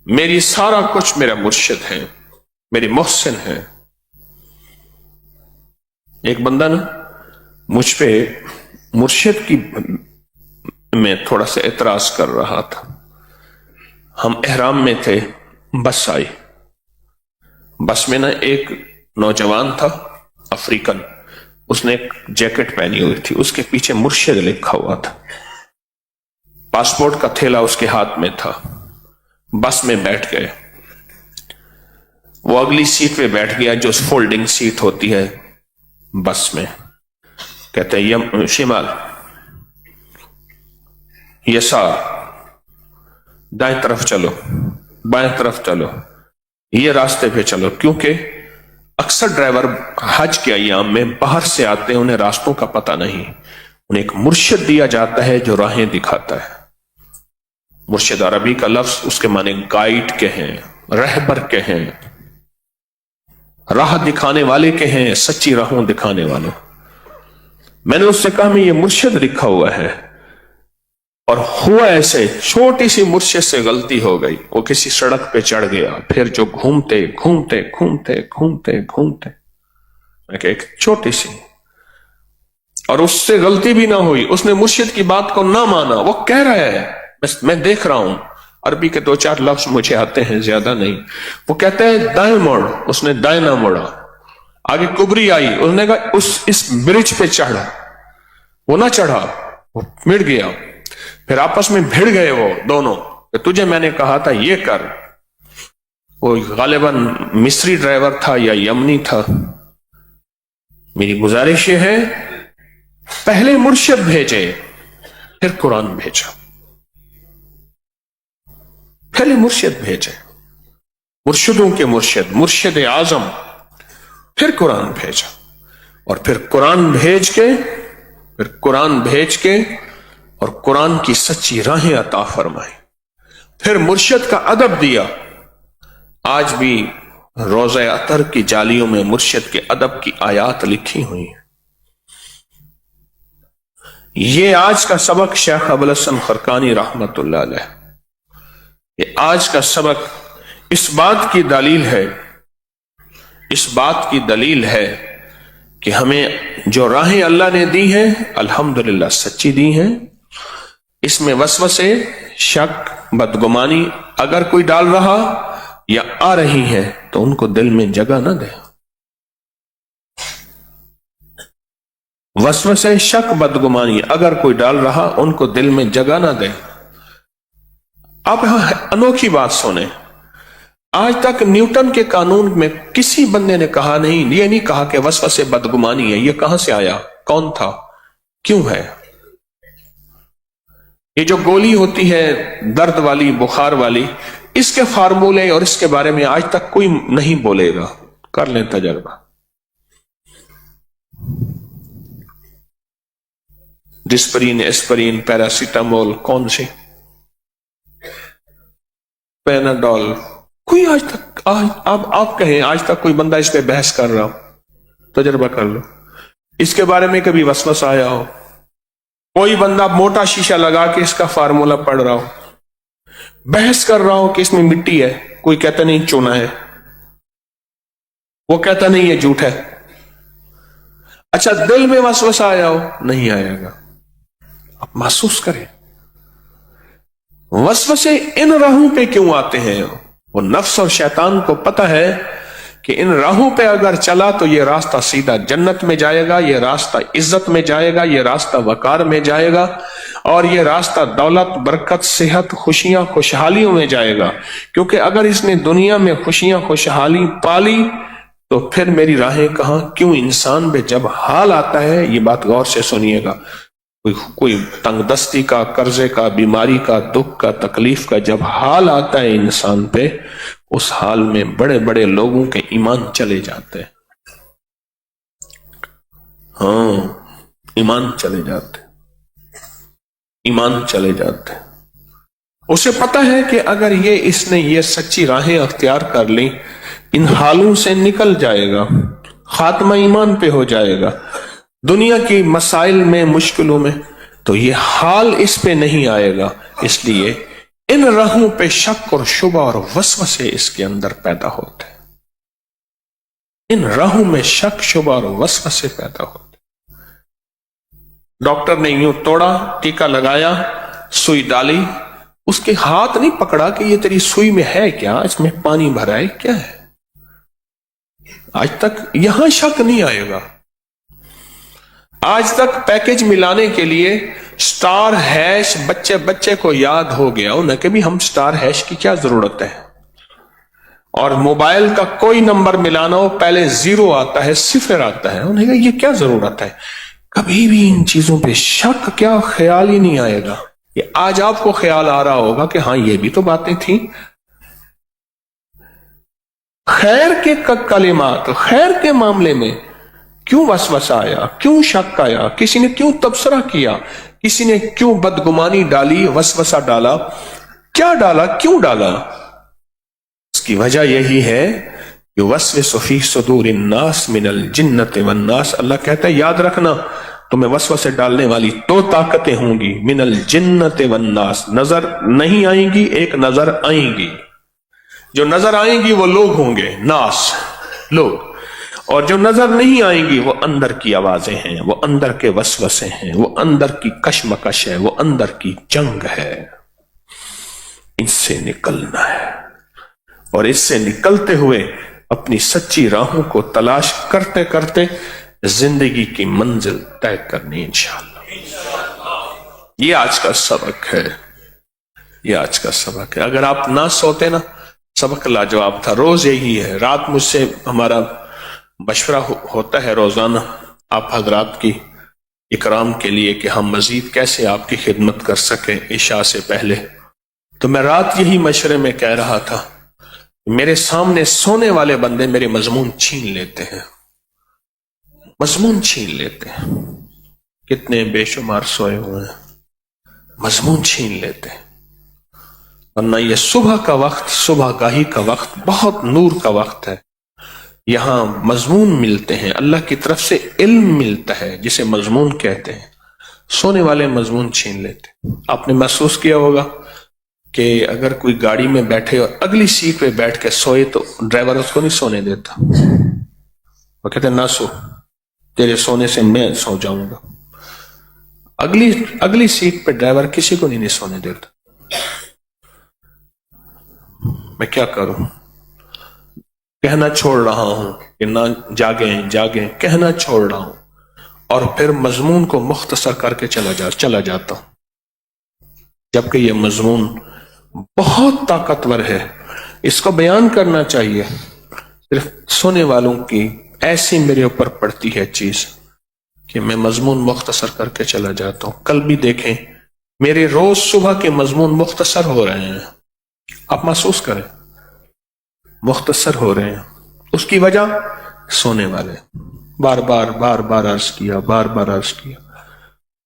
[SPEAKER 1] मेरी सारा कुछ मेरा मुर्शिद है, मेरे मोहसिन है। एक बंदा ना मुझ पे मुर्शिद की में थोड़ा सा एतराज कर रहा था। हम एहराम में थे, बस आई, बस में ना एक नौजवान था अफ्रीकन, उसने एक जैकेट पहनी हुई थी, उसके पीछे मुर्शिद लिखा हुआ था, पासपोर्ट का थैला उसके हाथ में था। बस में बैठ गए, वो अगली सीट पे बैठ गया जो फोल्डिंग सीट होती है बस में। कहते हैं शिमाल, यसार, दाएं तरफ चलो, बाएं तरफ चलो, ये रास्ते पे चलो। क्योंकि अक्सर ड्राइवर हज के अय्याम में बाहर से आते हैं, उन्हें रास्तों का पता नहीं, उन्हें एक मुर्शिद दिया जाता है जो राहें दिखाता है। मुर्शिद अरबी का लफ्ज उसके माने गाइड के हैं, रहबर के हैं, राह दिखाने वाले के हैं, सच्ची राहों दिखाने वाले। मैंने उससे कहा मैं ये मुर्शिद लिखा हुआ है, और हुआ ऐसे, छोटी सी मुर्शिद से गलती हो गई, वो किसी सड़क पे चढ़ गया, फिर जो घूमते घूमते घूमते घूमते घूमते एक छोटी सी, और उससे गलती भी ना हुई, उसने मुर्शिद की बात को ना माना। वो कह रहा है, मैं देख रहा हूं, अरबी के 2-4 लफ्ज मुझे आते हैं, ज्यादा नहीं। वो कहते हैं दाएं मोड़, उसने दाएं ना मोड़ा। आगे कुबरी आई, उसने कहा इस ब्रिज पे चढ़ा, वो ना चढ़ा, वो मिट गया। फिर आपस में भिड़ गए वो दोनों, तुझे मैंने कहा था ये कर। वो गालिबन मिस्री ड्राइवर था या यमनी था। मेरी गुजारिश ये है पहले मुर्शिद भेजे, फिर कुरान भेजा। पहले मुर्शिद भेजे, मुर्शिदों के मुर्शिद, मुर्शिद आजम, फिर कुरान भेजा, और फिर कुरान भेज के और कुरान की सच्ची राहें अता फरमाई, फिर मुर्शिद का अदब दिया। आज भी रोज़े अतर की जालियों में मुर्शिद के अदब की आयात लिखी हुई है। ये आज का सबक शेख अबुल हसन खरकानी रहमतुल्लाह अलैह, ये आज का सबक इस बात की दलील है कि हमें जो राहें अल्लाह ने दी हैं अल्हम्दुलिल्लाह सच्ची दी हैं। इसमें वसवसे, शक, बदगुमानी अगर कोई डाल रहा या आ रही है तो उनको दिल में जगह न दे। वसवसे, शक, बदगुमानी अगर कोई डाल रहा उनको दिल में जगह ना दे। अब अनोखी बात सुने, आज तक न्यूटन के कानून में किसी बंदे ने कहा नहीं, ये नहीं कहा कि वसवसे बदगुमानी है। ये कहां से आया, कौन था, क्यों है? ये जो गोली होती है दर्द वाली, बुखार वाली, इसके फार्मूले और इसके बारे में आज तक कोई नहीं बोलेगा। कर लें तजर्बा। डिस्परीन, एस्परीन, पैरासीटामोल, कौन सी, पेनाडोल, कोई आज तक अब आप कहें आज तक कोई बंदा इस पे बहस कर रहा हो? तजर्बा कर लो, इसके बारे में कभी वसवसा आया हो? कोई बंदा मोटा शीशा लगा के इसका फार्मूला पढ़ रहा हो, बहस कर रहा हो कि इसमें मिट्टी है, कोई कहता नहीं चूना है, वो कहता नहीं ये झूठ है। अच्छा, दिल में वसवसा आया हो? नहीं आएगा। आप महसूस करें वसवसे इन राहों पे क्यों आते हैं। वो नफ्स और शैतान को पता है कि इन राहों पे अगर चला तो ये रास्ता सीधा जन्नत में जाएगा, ये रास्ता इज्जत में जाएगा, ये रास्ता वकार में जाएगा, और ये रास्ता दौलत, बरकत, सेहत, खुशियां, खुशहालियों में जाएगा। क्योंकि अगर इसने दुनिया में खुशियां, खुशहाली पाली तो फिर मेरी राहें कहां। क्यों इंसान पे जब हाल आता है, ये बात गौर से सुनिएगा, कोई तंगदस्ती का, कर्जे का, बीमारी का, दुख का, तकलीफ का जब हाल आता है इंसान पे, उस हाल में बड़े बड़े लोगों के ईमान चले जाते हैं। हाँ, ईमान चले जाते। उसे पता है कि अगर इसने ये सच्ची राहें अख्तियार कर ली, इन हालों से निकल जाएगा, खात्मा ईमान पे हो जाएगा। दुनिया की मसाइल में, मुश्किलों में तो ये हाल इस पे नहीं आएगा। इसलिए इन राहों पे शक और शुबा और वसवसे इसके अंदर पैदा होते हैं। इन राहों में शक, शुबा और वसवसे पैदा होते। डॉक्टर ने यूं तोड़ा, टीका लगाया, सुई डाली, उसके हाथ नहीं पकड़ा कि ये तेरी सुई में है क्या, इसमें पानी भरा है क्या है। आज तक यहां शक नहीं आएगा। आज तक पैकेज मिलाने के लिए स्टार हैश बच्चे को याद हो गया उन्हें कि भी हम स्टार हैश की क्या जरूरत है। और मोबाइल का कोई नंबर मिलाना हो, पहले 0 आता है, 0 आता है, उन्हें कहा ये क्या जरूरत है। कभी भी इन चीजों पे शक क्या, ख्याल ही नहीं आएगा। ये आज आपको ख्याल आ रहा होगा कि हाँ ये भी तो बातें थी। खैर के कलिमात, खैर के मामले में क्यों वसवसा आया, क्यों शक आया, किसी ने क्यों तबसरा किया, किसी ने क्यों बदगुमानी डाली, वसवसा डाला, क्या डाला, क्यों डाला। इसकी वजह यही है कि वसवसु फी सुदूरिन नास मिनल जिन्नति वन नास। अल्लाह कहता है याद रखना, तुम्हें वसवसे डालने वाली 2 ताकतें होंगी, मिनल जिन्नति वन नास। नजर नहीं आएंगी, एक नजर आएंगी। जो नजर आएंगी वो लोग होंगे, नास लोग, और जो नजर नहीं आएंगी वो अंदर की आवाजें हैं, वो अंदर के वसवसे हैं, वो अंदर की कशमकश है, वो अंदर की जंग है। इनसे निकलना है और इससे निकलते हुए अपनी सच्ची राहों को तलाश करते करते जिंदगी की मंजिल तय करनी इंशाअल्लाह। ये आज का सबक है, ये आज का सबक है। अगर आप ना सोते ना, सबक लाजवाब था। रोज यही है, रात मुझसे हमारा मशवरा होता है रोजाना आप हजरात की, اکرام کے لیے کہ ہم مزید کیسے آپ کی خدمت کر سکیں عشاء سے پہلے، تو میں رات یہی مشورے میں کہہ رہا تھا، میرے سامنے سونے والے بندے میرے مضمون چھین لیتے ہیں، مضمون چھین لیتے ہیں، کتنے بے شمار سوئے ہوئے ہیں، مضمون چھین لیتے ہیں۔ ورنہ یہ صبح کا وقت، صبح گاہی کا وقت بہت نور کا وقت ہے، یہاں مضمون ملتے ہیں، اللہ کی طرف سے علم ملتا ہے جسے مضمون کہتے ہیں۔ سونے والے مضمون چھین لیتے ہیں۔ آپ نے محسوس کیا ہوگا کہ اگر کوئی گاڑی میں بیٹھے اور اگلی سیٹ پہ بیٹھ کے سوئے تو ڈرائیور اس کو نہیں سونے دیتا، وہ کہتے ہیں نہ سو، تیرے سونے سے میں سو جاؤں گا۔ اگلی سیٹ پہ ڈرائیور کسی کو نہیں سونے دیتا۔ میں کیا کروں؟ کہنا چھوڑ رہا ہوں کہ نہ جاگیں جاگیں، کہنا چھوڑ رہا ہوں، اور پھر مضمون کو مختصر کر کے چلا جاتا ہوں، جبکہ یہ مضمون بہت طاقتور ہے، اس کو بیان کرنا چاہیے۔ صرف سونے والوں کی ایسی میرے اوپر پڑتی ہے چیز کہ میں مضمون مختصر کر کے چلا جاتا ہوں۔ کل بھی دیکھیں میرے روز صبح کے مضمون مختصر ہو رہے ہیں، آپ محسوس کریں، مختصر ہو رہے ہیں۔ اس کی وجہ سونے والے، بار بار عرض کیا، بار عرض کیا،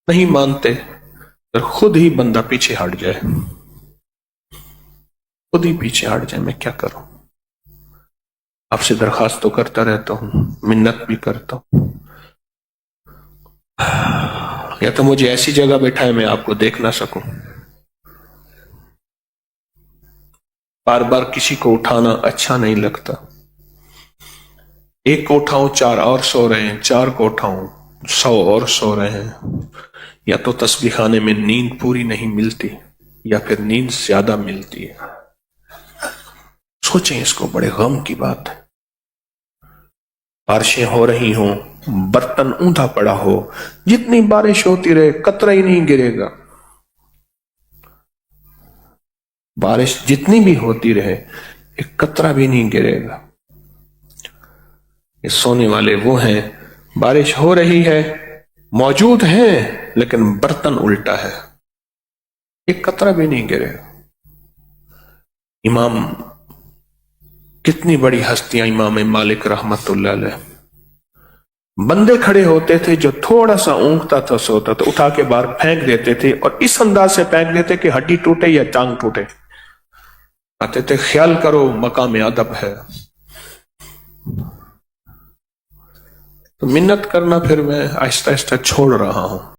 [SPEAKER 1] نہیں مانتے، پھر خود ہی بندہ پیچھے ہٹ جائے، خود ہی پیچھے ہٹ جائے۔ میں کیا کروں؟ آپ سے درخواست تو کرتا رہتا ہوں، منت بھی کرتا ہوں، یا تو مجھے ایسی جگہ بٹھائے میں آپ کو دیکھ نہ سکوں۔ بار کسی کو اٹھانا اچھا نہیں لگتا۔ ایک کو اٹھاؤں 4 اور سو رہے ہیں، 4 کو اٹھاؤں 100 اور سو رہے ہیں، یا تو تسبیح خانے میں نیند پوری نہیں ملتی یا پھر نیند زیادہ ملتی ہے۔ سوچیں اس کو، بڑے غم کی بات ہے۔ بارشیں ہو رہی ہوں، برتن اوندا پڑا ہو، جتنی بارش ہوتی رہے قطرہ ہی نہیں گرے گا، بارش جتنی بھی ہوتی رہے ایک قطرہ بھی نہیں گرے گا۔ یہ سونے والے وہ ہیں، بارش ہو رہی ہے، موجود ہیں، لیکن برتن الٹا ہے، ایک قطرہ بھی نہیں گرے گا۔ امام، کتنی بڑی ہستیاں، امام مالک رحمت اللہ علیہ، بندے کھڑے ہوتے تھے جو تھوڑا سا اونگتا تھا سوتا تو اٹھا کے باہر پھینک دیتے تھے، اور اس انداز سے پھینک دیتے کہ ہڈی ٹوٹے یا ٹانگ ٹوٹے۔ آتے تھے خیال کرو مقام ادب ہے۔ تو منت کرنا پھر میں آہستہ آہستہ چھوڑ رہا ہوں۔